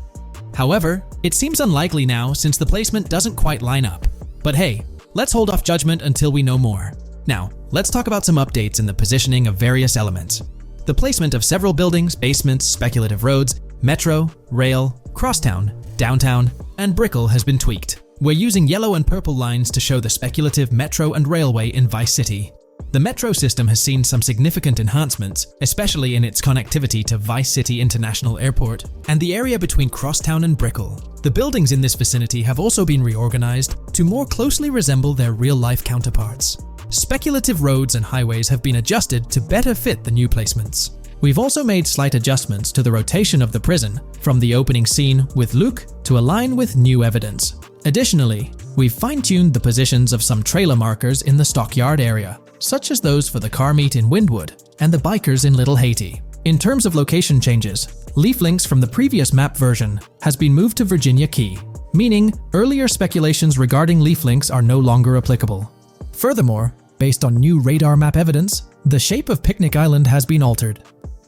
However, it seems unlikely now since the placement doesn't quite line up. But hey, let's hold off judgment until we know more. Now, let's talk about some updates in the positioning of various elements. The placement of several buildings, basements, speculative roads, metro, rail, crosstown, downtown, and Brickell has been tweaked. We're using yellow and purple lines to show the speculative metro and railway in Vice City. The metro system has seen some significant enhancements, especially in its connectivity to Vice City International Airport and the area between Crosstown and Brickell. The buildings in this vicinity have also been reorganized to more closely resemble their real-life counterparts. Speculative roads and highways have been adjusted to better fit the new placements. We've also made slight adjustments to the rotation of the prison from the opening scene with Luke to align with new evidence. Additionally, we've fine-tuned the positions of some trailer markers in the Stockyard area, such as those for the car meet in Wynwood and the bikers in Little Haiti. In terms of location changes, Leaf Links from the previous map version has been moved to Virginia Key, meaning earlier speculations regarding Leaf Links are no longer applicable. Furthermore, based on new radar map evidence, the shape of Picnic Island has been altered.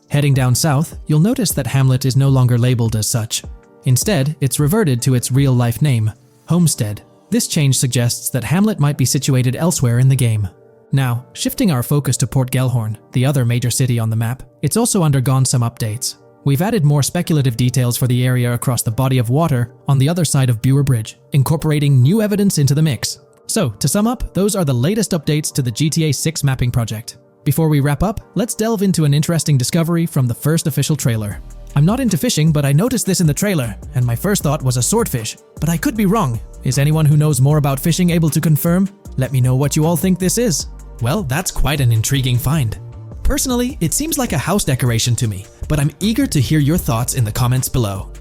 Heading down south, you'll notice that Hamlet is no longer labeled as such. Instead, it's reverted to its real-life name, Homestead. This change suggests that Hamlet might be situated elsewhere in the game. Now, shifting our focus to Port Gellhorn, the other major city on the map, it's also undergone some updates. We've added more speculative details for the area across the body of water on the other side of Bure Bridge, incorporating new evidence into the mix. So, to sum up, those are the latest updates to the GTA 6 mapping project. Before we wrap up, let's delve into an interesting discovery from the first official trailer. I'm not into fishing, but I noticed this in the trailer, and my first thought was a swordfish, but I could be wrong. Is anyone who knows more about fishing able to confirm? Let me know what you all think this is. Well, that's quite an intriguing find. Personally, it seems like a house decoration to me, but I'm eager to hear your thoughts in the comments below.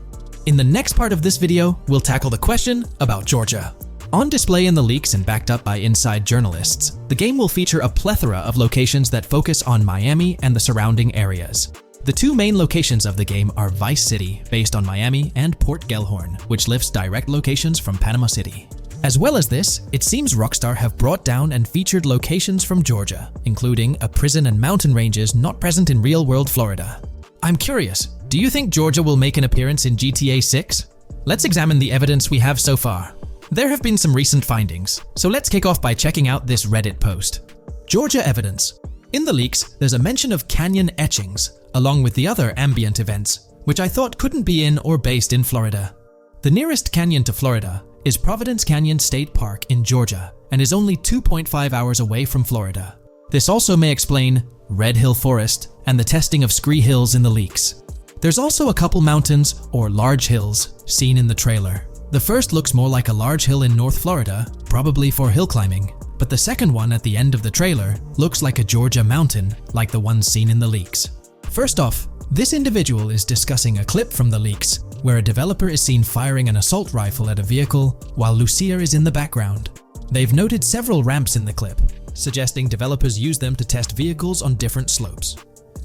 In the next part of this video, we'll tackle the question about Georgia. On display in the leaks and backed up by inside journalists, the game will feature a plethora of locations that focus on Miami and the surrounding areas. The two main locations of the game are Vice City, based on Miami, and Port Gellhorn, which lifts direct locations from Panama City. As well as this, it seems Rockstar have brought down and featured locations from Georgia, including a prison and mountain ranges not present in real-world Florida. I'm curious, do you think Georgia will make an appearance in GTA 6? Let's examine the evidence we have so far. There have been some recent findings, so let's kick off by checking out this Reddit post. Georgia evidence. In the leaks, there's a mention of canyon etchings, along with the other ambient events, which I thought couldn't be in or based in Florida. The nearest canyon to Florida is Providence Canyon State Park in Georgia and is only 2.5 hours away from Florida. This also may explain Red Hill Forest and the testing of Scree Hills in the leaks. There's also a couple mountains or large hills seen in the trailer. The first looks more like a large hill in North Florida, probably for hill climbing, but the second one at the end of the trailer looks like a Georgia mountain like the one seen in the leaks. First off, this individual is discussing a clip from the leaks where a developer is seen firing an assault rifle at a vehicle while Lucia is in the background. They've noted several ramps in the clip, suggesting developers use them to test vehicles on different slopes.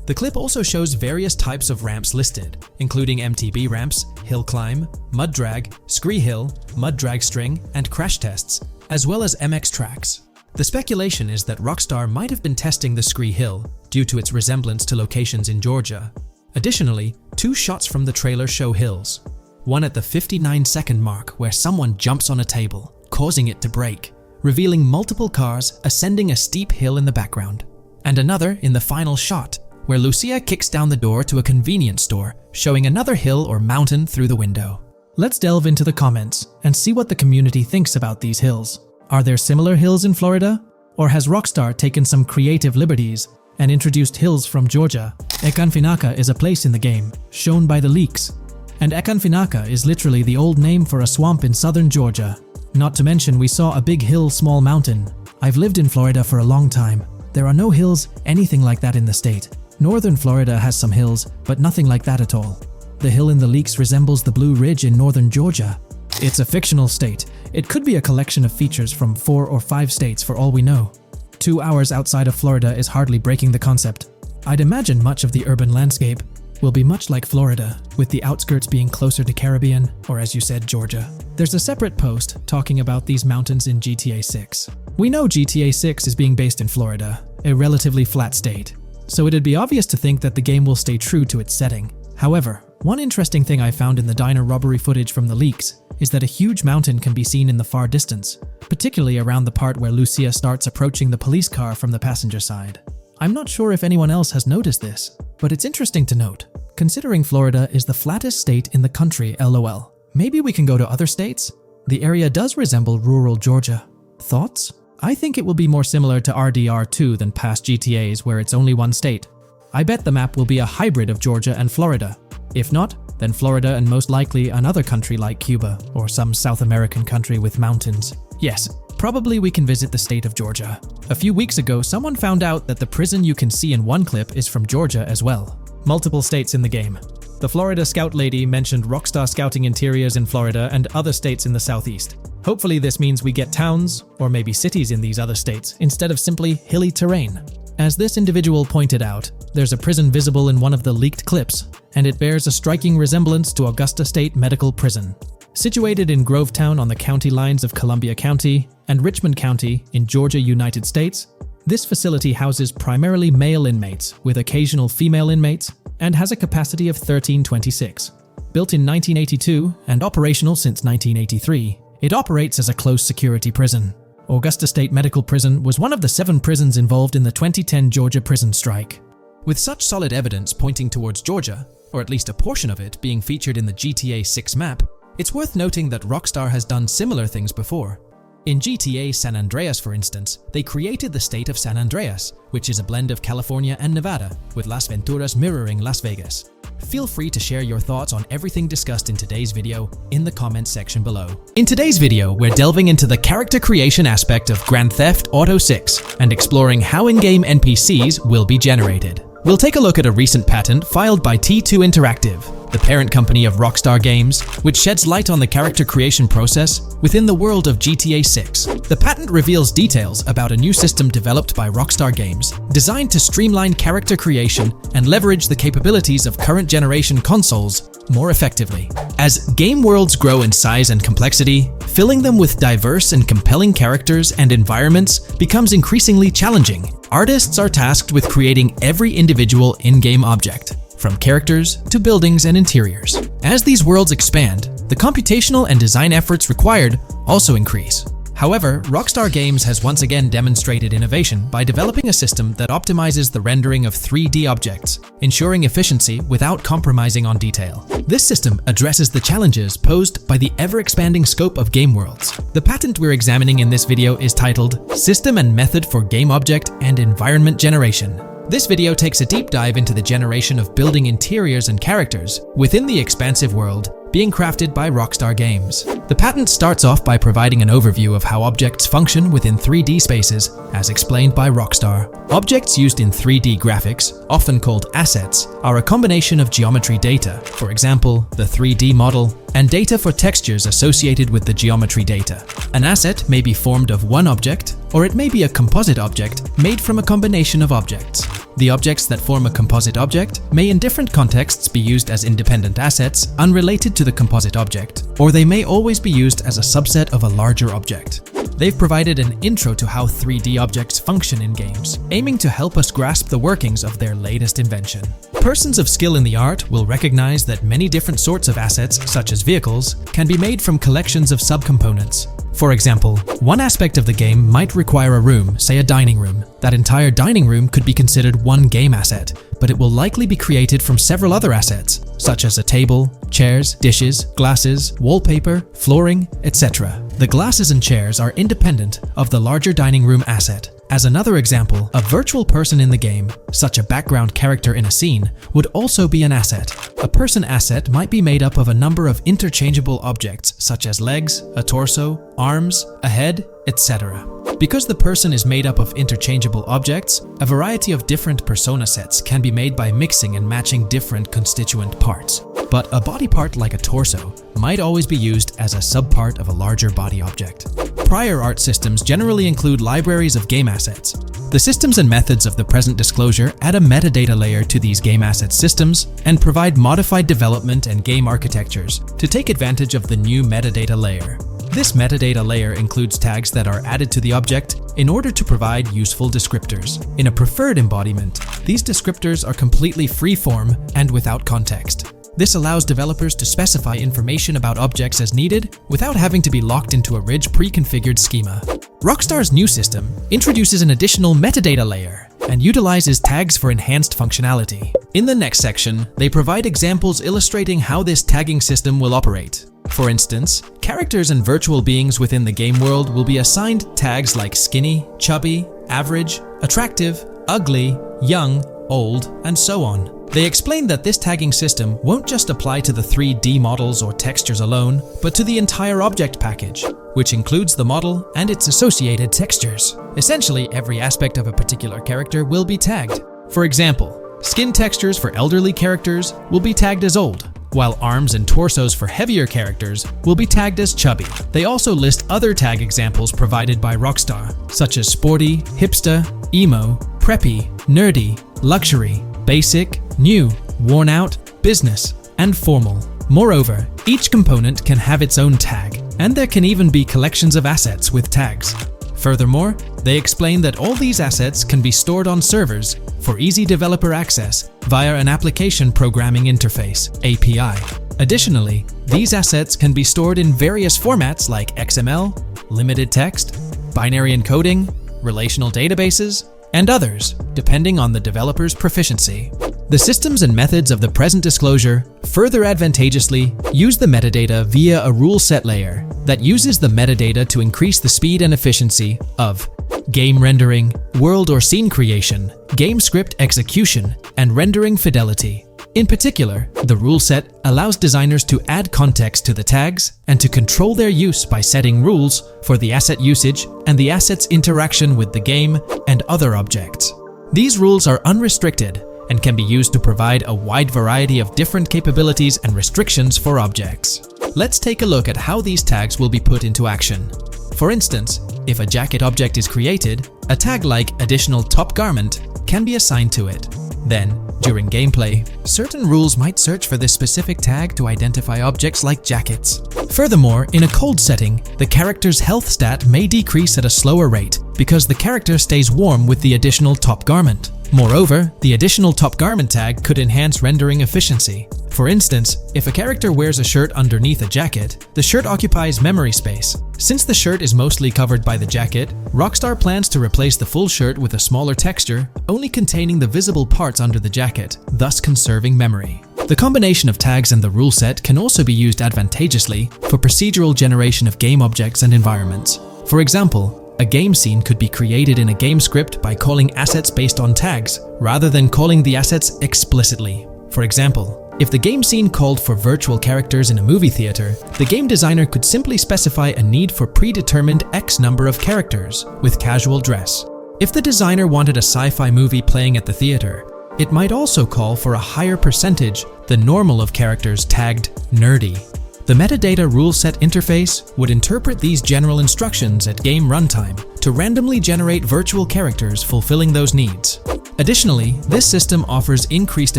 The clip also shows various types of ramps listed, including MTB ramps, hill climb, mud drag, Scree Hill, mud drag string, and crash tests, as well as MX tracks. The speculation is that Rockstar might have been testing the Scree Hill due to its resemblance to locations in Georgia. Additionally, two shots from the trailer show hills. One at the 59-second mark where someone jumps on a table, causing it to break, revealing multiple cars ascending a steep hill in the background. And another in the final shot, where Lucia kicks down the door to a convenience store, showing another hill or mountain through the window. Let's delve into the comments and see what the community thinks about these hills. Are there similar hills in Florida? Or has Rockstar taken some creative liberties and introduced hills from Georgia? Ekanfinaka is a place in the game, shown by the leaks. And Ekanfinaka is literally the old name for a swamp in southern Georgia. Not to mention we saw a big hill, small mountain. I've lived in Florida for a long time. There are no hills, anything like that in the state. Northern Florida has some hills, but nothing like that at all. The hill in the leaks resembles the Blue Ridge in northern Georgia. It's a fictional state. It could be a collection of features from 4 or 5 states for all we know. 2 hours outside of Florida is hardly breaking the concept. I'd imagine much of the urban landscape will be much like Florida, with the outskirts being closer to Caribbean, or as you said, Georgia. There's a separate post talking about these mountains in GTA 6. We know GTA 6 is being based in Florida, a relatively flat state, so it'd be obvious to think that the game will stay true to its setting. However, one interesting thing I found in the diner robbery footage from the leaks is that a huge mountain can be seen in the far distance, particularly around the part where Lucia starts approaching the police car from the passenger side. I'm not sure if anyone else has noticed this, but it's interesting to note, considering Florida is the flattest state in the country, LOL. Maybe we can go to other states? The area does resemble rural Georgia. Thoughts? I think it will be more similar to RDR2 than past GTAs where it's only one state. I bet the map will be a hybrid of Georgia and Florida. If not, then Florida and most likely another country like Cuba or some South American country with mountains. Yes, probably we can visit the state of Georgia. A few weeks ago, someone found out that the prison you can see in one clip is from Georgia as well. Multiple states in the game. The Florida Scout lady mentioned Rockstar scouting interiors in Florida and other states in the southeast. Hopefully this means we get towns, or maybe cities in these other states, instead of simply hilly terrain. As this individual pointed out, there's a prison visible in one of the leaked clips, and it bears a striking resemblance to Augusta State Medical Prison. Situated in Grovetown on the county lines of Columbia County and Richmond County in Georgia, United States, this facility houses primarily male inmates with occasional female inmates and has a capacity of 1326. Built in 1982 and operational since 1983, It operates as a close security prison. Augusta State Medical Prison was one of the 7 prisons involved in the 2010 Georgia prison strike. With such solid evidence pointing towards Georgia, or at least a portion of it being featured in the GTA 6 map, it's worth noting that Rockstar has done similar things before. In GTA San Andreas, for instance, they created the state of San Andreas, which is a blend of California and Nevada, with Las Venturas mirroring Las Vegas. Feel free to share your thoughts on everything discussed in today's video in the comments section below. In today's video, we're delving into the character creation aspect of Grand Theft Auto 6 and exploring how in-game NPCs will be generated. We'll take a look at a recent patent filed by T2 Interactive, the parent company of Rockstar Games, which sheds light on the character creation process within the world of GTA 6. The patent reveals details about a new system developed by Rockstar Games, designed to streamline character creation and leverage the capabilities of current generation consoles more effectively. As game worlds grow in size and complexity, filling them with diverse and compelling characters and environments becomes increasingly challenging. Artists are tasked with creating every individual in-game object, from characters to buildings and interiors. As these worlds expand, the computational and design efforts required also increase. However, Rockstar Games has once again demonstrated innovation by developing a system that optimizes the rendering of 3D objects, ensuring efficiency without compromising on detail. This system addresses the challenges posed by the ever-expanding scope of game worlds. The patent we're examining in this video is titled System and Method for Game Object and Environment Generation. This video takes a deep dive into the generation of building interiors and characters within the expansive world being crafted by Rockstar Games. The patent starts off by providing an overview of how objects function within 3D spaces, as explained by Rockstar. Objects used in 3D graphics, often called assets, are a combination of geometry data, for example, the 3D model, and data for textures associated with the geometry data. An asset may be formed of one object, or it may be a composite object made from a combination of objects. The objects that form a composite object may in different contexts be used as independent assets unrelated to the composite object, or they may always be used as a subset of a larger object. They've provided an intro to how 3D objects function in games, aiming to help us grasp the workings of their latest invention. Persons of skill in the art will recognize that many different sorts of assets, such as vehicles, can be made from collections of subcomponents. For example, one aspect of the game might require a room, say a dining room. That entire dining room could be considered one game asset, but it will likely be created from several other assets, such as a table, chairs, dishes, glasses, wallpaper, flooring, etc. The glasses and chairs are independent of the larger dining room asset. As another example, a virtual person in the game, such a background character in a scene, would also be an asset. A person asset might be made up of a number of interchangeable objects such as legs, a torso, arms, a head, etc. Because the person is made up of interchangeable objects, a variety of different persona sets can be made by mixing and matching different constituent parts. But a body part like a torso might always be used as a subpart of a larger body object. Prior art systems generally include libraries of game assets. The systems and methods of the present disclosure add a metadata layer to these game asset systems and provide modified development and game architectures to take advantage of the new metadata layer. This metadata layer includes tags that are added to the object in order to provide useful descriptors. In a preferred embodiment, these descriptors are completely free-form and without context. This allows developers to specify information about objects as needed without having to be locked into a rich pre-configured schema. Rockstar's new system introduces an additional metadata layer and utilizes tags for enhanced functionality. In the next section, they provide examples illustrating how this tagging system will operate. For instance, characters and virtual beings within the game world will be assigned tags like skinny, chubby, average, attractive, ugly, young, old, and so on. They explain that this tagging system won't just apply to the 3D models or textures alone, but to the entire object package, which includes the model and its associated textures. Essentially, every aspect of a particular character will be tagged. For example, skin textures for elderly characters will be tagged as old, while arms and torsos for heavier characters will be tagged as chubby. They also list other tag examples provided by Rockstar, such as sporty, hipster, emo, preppy, nerdy, luxury, basic, new, worn out, business, and formal. Moreover, each component can have its own tag, and there can even be collections of assets with tags. Furthermore, they explain that all these assets can be stored on servers for easy developer access via an application programming interface (API). Additionally, these assets can be stored in various formats like XML, limited text, binary encoding, relational databases, and others, depending on the developer's proficiency. The systems and methods of the present disclosure further advantageously use the metadata via a rule set layer that uses the metadata to increase the speed and efficiency of game rendering, world or scene creation, game script execution, and rendering fidelity. In particular, the rule set allows designers to add context to the tags and to control their use by setting rules for the asset usage and the asset's interaction with the game and other objects. These rules are unrestricted and can be used to provide a wide variety of different capabilities and restrictions for objects. Let's take a look at how these tags will be put into action. For instance, if a jacket object is created, a tag like additional top garment can be assigned to it. Then, during gameplay, certain rules might search for this specific tag to identify objects like jackets. Furthermore, in a cold setting, the character's health stat may decrease at a slower rate because the character stays warm with the additional top garment. Moreover, the additional top garment tag could enhance rendering efficiency. For instance, if a character wears a shirt underneath a jacket, the shirt occupies memory space. Since the shirt is mostly covered by the jacket, Rockstar plans to replace the full shirt with a smaller texture, only containing the visible parts under the jacket, thus conserving memory. The combination of tags and the rule set can also be used advantageously for procedural generation of game objects and environments. For example, a game scene could be created in a game script by calling assets based on tags, rather than calling the assets explicitly. For example, if the game scene called for virtual characters in a movie theater, the game designer could simply specify a need for predetermined X number of characters with casual dress. If the designer wanted a sci-fi movie playing at the theater, it might also call for a higher percentage than normal of characters tagged nerdy. The metadata rule set interface would interpret these general instructions at game runtime to randomly generate virtual characters fulfilling those needs. Additionally, this system offers increased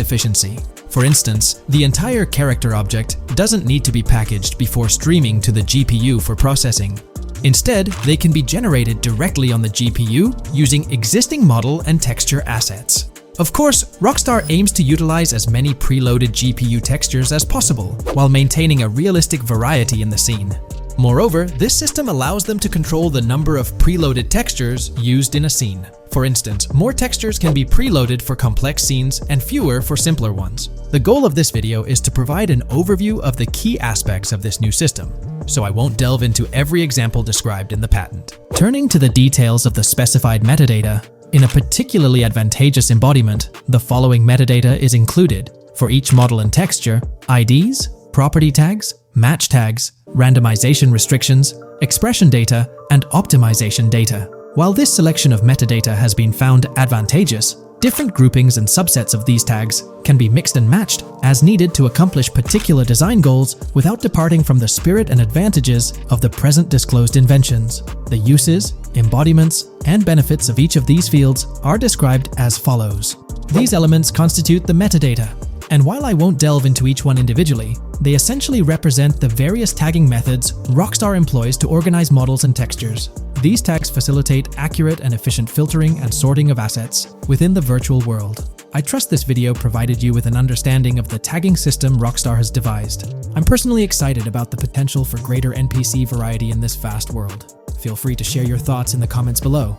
efficiency. For instance, the entire character object doesn't need to be packaged before streaming to the GPU for processing. Instead, they can be generated directly on the GPU using existing model and texture assets. Of course, Rockstar aims to utilize as many preloaded GPU textures as possible, while maintaining a realistic variety in the scene. Moreover, this system allows them to control the number of preloaded textures used in a scene. For instance, more textures can be preloaded for complex scenes and fewer for simpler ones. The goal of this video is to provide an overview of the key aspects of this new system, so I won't delve into every example described in the patent. Turning to the details of the specified metadata, in a particularly advantageous embodiment, the following metadata is included for each model and texture: IDs, property tags, match tags, randomization restrictions, expression data, and optimization data. While this selection of metadata has been found advantageous, different groupings and subsets of these tags can be mixed and matched as needed to accomplish particular design goals without departing from the spirit and advantages of the present disclosed inventions. The uses, embodiments, and benefits of each of these fields are described as follows. These elements constitute the metadata, and while I won't delve into each one individually, they essentially represent the various tagging methods Rockstar employs to organize models and textures. These tags facilitate accurate and efficient filtering and sorting of assets within the virtual world. I trust this video provided you with an understanding of the tagging system Rockstar has devised. I'm personally excited about the potential for greater NPC variety in this vast world. Feel free to share your thoughts in the comments below.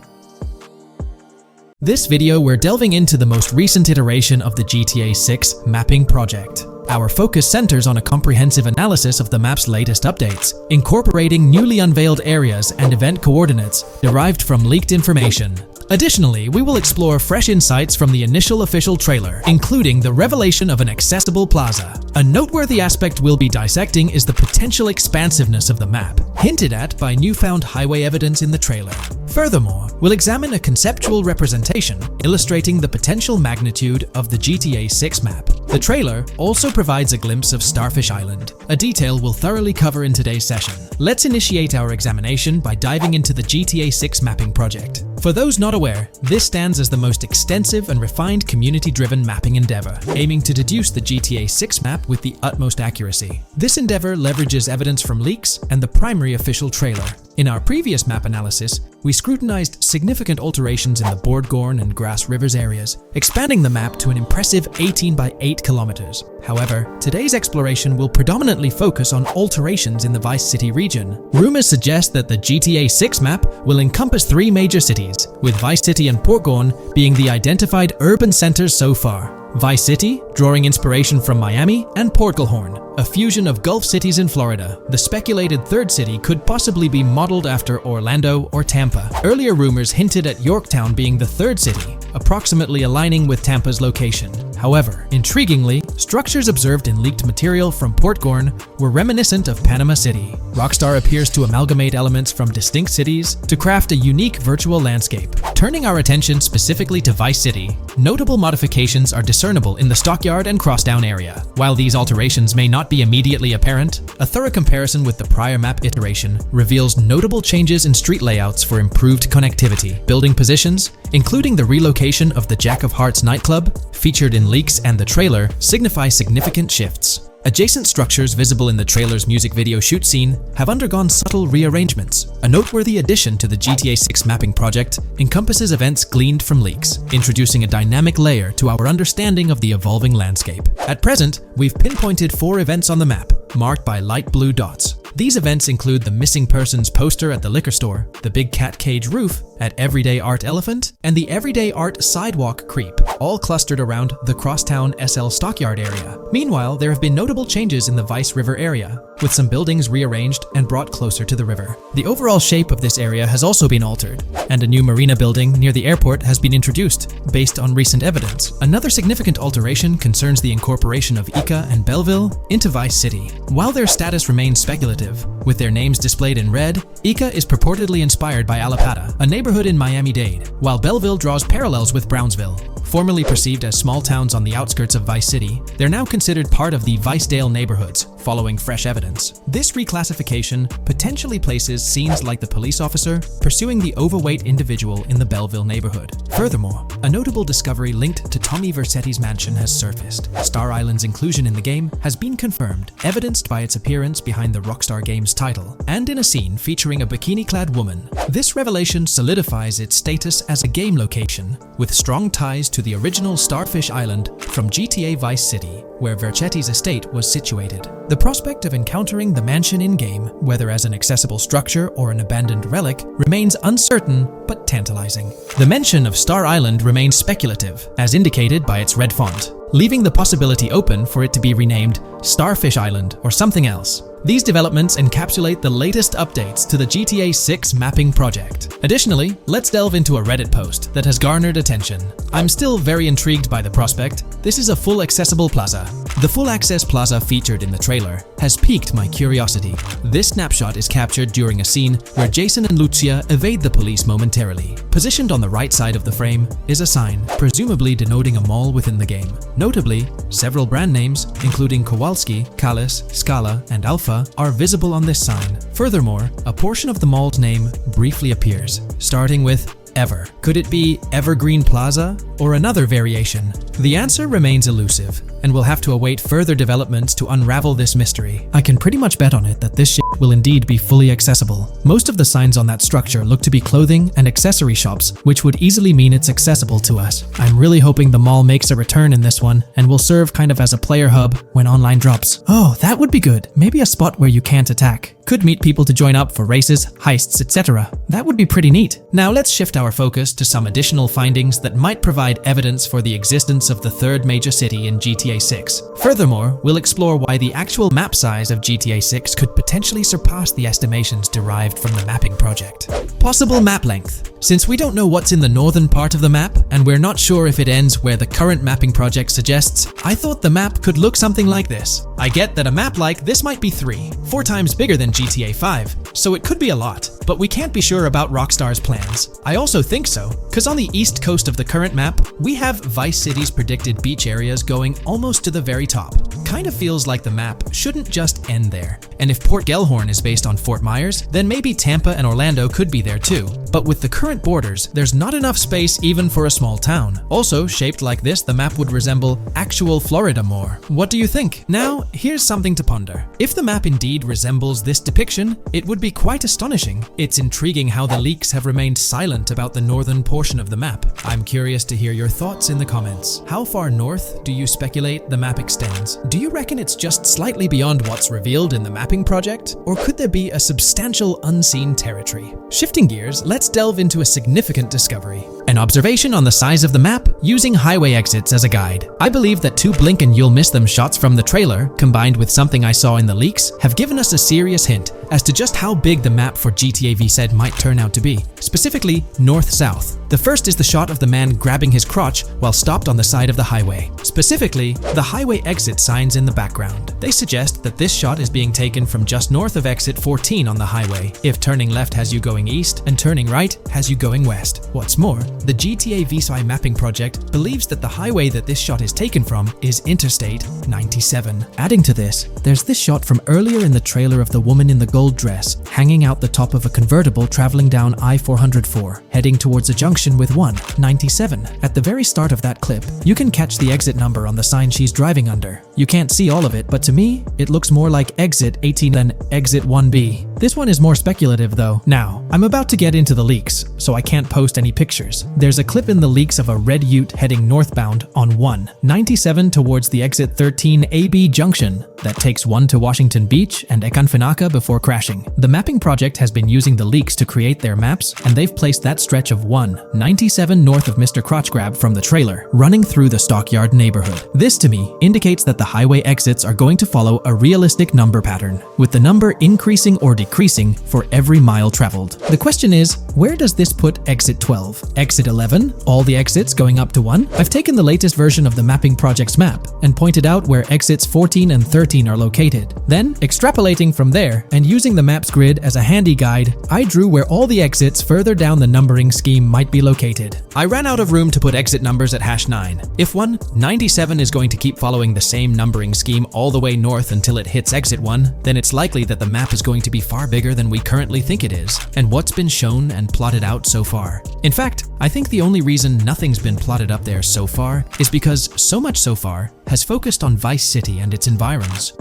This video, we're delving into the most recent iteration of the GTA 6 mapping project. Our focus centers on a comprehensive analysis of the map's latest updates, incorporating newly unveiled areas and event coordinates derived from leaked information. Additionally, we will explore fresh insights from the initial official trailer, including the revelation of an accessible plaza. A noteworthy aspect we'll be dissecting is the potential expansiveness of the map, hinted at by newfound highway evidence in the trailer. Furthermore, we'll examine a conceptual representation illustrating the potential magnitude of the GTA 6 map. The trailer also provides a glimpse of Starfish Island, a detail we'll thoroughly cover in today's session. Let's initiate our examination by diving into the GTA 6 mapping project. For those not aware, this stands as the most extensive and refined community-driven mapping endeavor, aiming to deduce the GTA 6 map with the utmost accuracy. This endeavor leverages evidence from leaks and the primary official trailer, In our previous map analysis, we scrutinized significant alterations in the Bordgorn and Grass Rivers areas, expanding the map to an impressive 18 by 8 kilometers. However, today's exploration will predominantly focus on alterations in the Vice City region. Rumors suggest that the GTA 6 map will encompass 3 major cities, with Vice City and Portgorn being the identified urban centers so far. Vice City, drawing inspiration from Miami, and Portgorn, a fusion of Gulf cities in Florida. The speculated third city could possibly be modeled after Orlando or Tampa. Earlier rumors hinted at Yorktown being the third city, approximately aligning with Tampa's location. However, intriguingly, structures observed in leaked material from Portgorn were reminiscent of Panama City. Rockstar appears to amalgamate elements from distinct cities to craft a unique virtual landscape. Turning our attention specifically to Vice City, notable modifications are discernible in the Stockyard and Crosstown area. While these alterations may not be immediately apparent, a thorough comparison with the prior map iteration reveals notable changes in street layouts for improved connectivity. Building positions, including the relocation of the Jack of Hearts nightclub, featured in leaks and the trailer, signify significant shifts. Adjacent structures visible in the trailer's music video shoot scene have undergone subtle rearrangements. A noteworthy addition to the GTA 6 mapping project encompasses events gleaned from leaks, introducing a dynamic layer to our understanding of the evolving landscape. At present, we've pinpointed 4 events on the map, marked by light blue dots. These events include the missing persons poster at the liquor store, the big cat cage roof at Everyday Art Elephant, and the Everyday Art Sidewalk Creep, all clustered around the Crosstown SL Stockyard area. Meanwhile, there have been notable changes in the Vice River area, with some buildings rearranged and brought closer to the river. The overall shape of this area has also been altered, and a new marina building near the airport has been introduced, based on recent evidence. Another significant alteration concerns the incorporation of Ica and Belleville into Vice City. While their status remains speculative, with their names displayed in red, Ica is purportedly inspired by Allapattah, a neighborhood in Miami-Dade, while Belleville draws parallels with Brownsville. Formerly perceived as small towns on the outskirts of Vice City, they're now considered part of the Vicedale neighborhoods, following fresh evidence. This reclassification potentially places scenes like the police officer pursuing the overweight individual in the Belleville neighborhood. Furthermore, a notable discovery linked to Tommy Vercetti's mansion has surfaced. Star Island's inclusion in the game has been confirmed, evidenced by its appearance behind the Rockstar Games title, and in a scene featuring a bikini-clad woman. This revelation solidifies its status as a game location, with strong ties to the original Starfish Island from GTA Vice City, where Vercetti's estate was situated. The prospect of encountering the mansion in-game, whether as an accessible structure or an abandoned relic, remains uncertain but tantalizing. The mention of Star Island remains speculative, as indicated by its red font, leaving the possibility open for it to be renamed Starfish Island or something else. These developments encapsulate the latest updates to the GTA 6 mapping project. Additionally, let's delve into a Reddit post that has garnered attention. I'm still very intrigued by the prospect. This is a full accessible plaza. The full access plaza featured in the trailer has piqued my curiosity. This snapshot is captured during a scene where Jason and Lucia evade the police momentarily. Positioned on the right side of the frame is a sign, presumably denoting a mall within the game. Notably, several brand names, including Kowalski, Callis, Scala, and Alpha, are visible on this sign. Furthermore, a portion of the mall's name briefly appears, starting with Ever. Could it be Evergreen Plaza or another variation? The answer remains elusive, and we'll have to await further developments to unravel this mystery. I can pretty much bet on it that this shit will indeed be fully accessible. Most of the signs on that structure look to be clothing and accessory shops, which would easily mean it's accessible to us. I'm really hoping the mall makes a return in this one and will serve kind of as a player hub when online drops. Oh, that would be good. Maybe a spot where you can't attack. Could meet people to join up for races, heists, etc. That would be pretty neat. Now let's shift our focus to some additional findings that might provide evidence for the existence of the third major city in GTA 6. Furthermore, we'll explore why the actual map size of GTA 6 could potentially surpass the estimations derived from the mapping project. Possible map length. Since we don't know what's in the northern part of the map, and we're not sure if it ends where the current mapping project suggests, I thought the map could look something like this. I get that a map like this might be 4 times bigger than GTA 5, so it could be a lot, but we can't be sure about Rockstar's plans. I also think so, because on the east coast of the current map, we have Vice City's predicted beach areas going almost to the very top. Kind of feels like the map shouldn't just end there. And if Port Gellhorn is based on Fort Myers, then maybe Tampa and Orlando could be there too. But with the current borders, there's not enough space even for a small town. Also, shaped like this, the map would resemble actual Florida more. What do you think? Now, here's something to ponder. If the map indeed resembles this depiction, it would be quite astonishing. It's intriguing how the leaks have remained silent about the northern portion of the map. I'm curious to hear your thoughts in the comments. How far north do you speculate the map extends? Do you reckon it's just slightly beyond what's revealed in the mapping project? Or could there be a substantial unseen territory? Shifting gears, let's delve into a significant discovery. An observation on the size of the map using highway exits as a guide. I believe that 2 blink and you'll miss them shots from the trailer, combined with something I saw in the leaks, have given us a serious hint as to just how big the map for GTA VZ might turn out to be. Specifically, north-south. The first is the shot of the man grabbing his crotch while stopped on the side of the highway. Specifically, the highway exit signs in the background. They suggest that this shot is being taken from just north of exit 14 on the highway, if turning left has you going east and turning right has you going west. What's more, the GTA VZ mapping project believes that the highway that this shot is taken from is Interstate 97. Adding to this, there's this shot from earlier in the trailer of the woman in the gold dress hanging out the top of a convertible traveling down I-404, heading towards a junction with 197. At the very start of that clip, you can catch the exit number on the sign she's driving under. You can't see all of it, but to me, it looks more like exit 18 than exit 1B. This one is more speculative though. Now, I'm about to get into the leaks, so I can't post any pictures. There's a clip in the leaks of a red ute heading northbound on 197 towards the exit 13 AB junction that takes 1 to Washington Beach and Ekanfinaka before crashing. The mapping project has been using the leaks to create their maps, and they've placed that stretch of 197 north of Mr. Crotch Grab from the trailer, running through the Stockyard neighborhood. This to me indicates that the highway exits are going to follow a realistic number pattern, with the number increasing or decreasing for every mile traveled. The question is, where does this put exit 12? Exit 11? All the exits going up to 1? I've taken the latest version of the mapping project's map and pointed out where exits 14 and 13 are located. Then, extrapolating from there and using the map's grid as a handy guide, I drew where all the exits further down the numbering scheme might be located. I ran out of room to put exit numbers at #9. If 197 is going to keep following the same numbering scheme all the way north until it hits exit 1, then it's likely that the map is going to be far bigger than we currently think it is, and what's been shown and plotted out so far. In fact, I think the only reason nothing's been plotted up there so far is because so much so far has focused on Vice City and its environs.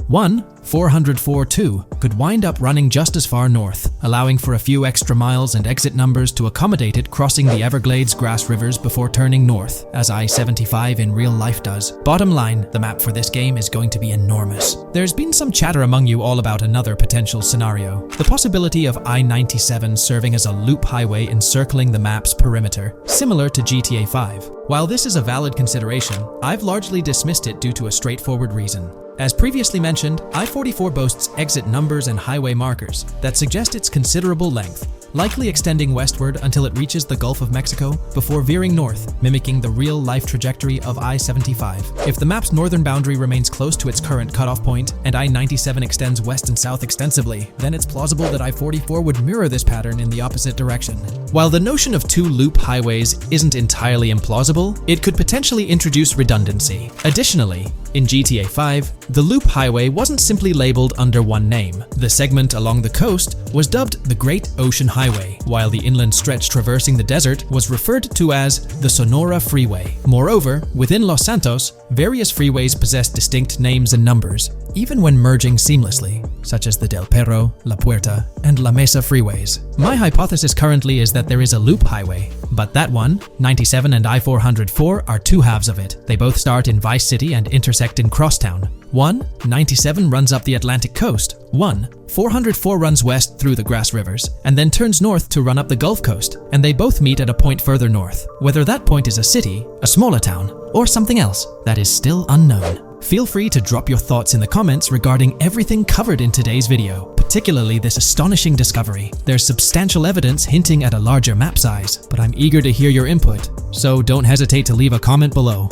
404-2 could wind up running just as far north, allowing for a few extra miles and exit numbers to accommodate it crossing the Everglades grass rivers before turning north, as I-75 in real life does. Bottom line, the map for this game is going to be enormous. There's been some chatter among you all about another potential scenario, the possibility of I-97 serving as a loop highway encircling the map's perimeter, similar to GTA 5. While this is a valid consideration, I've largely dismissed it due to a straightforward reason. As previously mentioned, I-44 boasts exit numbers and highway markers that suggest its considerable length, likely extending westward until it reaches the Gulf of Mexico before veering north, mimicking the real-life trajectory of I-75. If the map's northern boundary remains close to its current cutoff point, and I-97 extends west and south extensively, then it's plausible that I-44 would mirror this pattern in the opposite direction. While the notion of 2 loop highways isn't entirely implausible, it could potentially introduce redundancy. Additionally, in GTA 5, the loop highway wasn't simply labeled under one name. The segment along the coast was dubbed the Great Ocean Highway, while the inland stretch traversing the desert was referred to as the Sonora Freeway. Moreover, within Los Santos, various freeways possess distinct names and numbers, even when merging seamlessly, such as the Del Perro, La Puerta, and La Mesa freeways. My hypothesis currently is that there is a loop highway, but that one, 97 and I-404, are 2 halves of it. They both start in Vice City and intersect in Crosstown. 197 runs up the Atlantic coast. 404 runs west through the Grass Rivers, and then turns north to run up the Gulf Coast, and they both meet at a point further north. Whether that point is a city, a smaller town, or something else, that is still unknown. Feel free to drop your thoughts in the comments regarding everything covered in today's video, particularly this astonishing discovery. There's substantial evidence hinting at a larger map size, but I'm eager to hear your input, so don't hesitate to leave a comment below.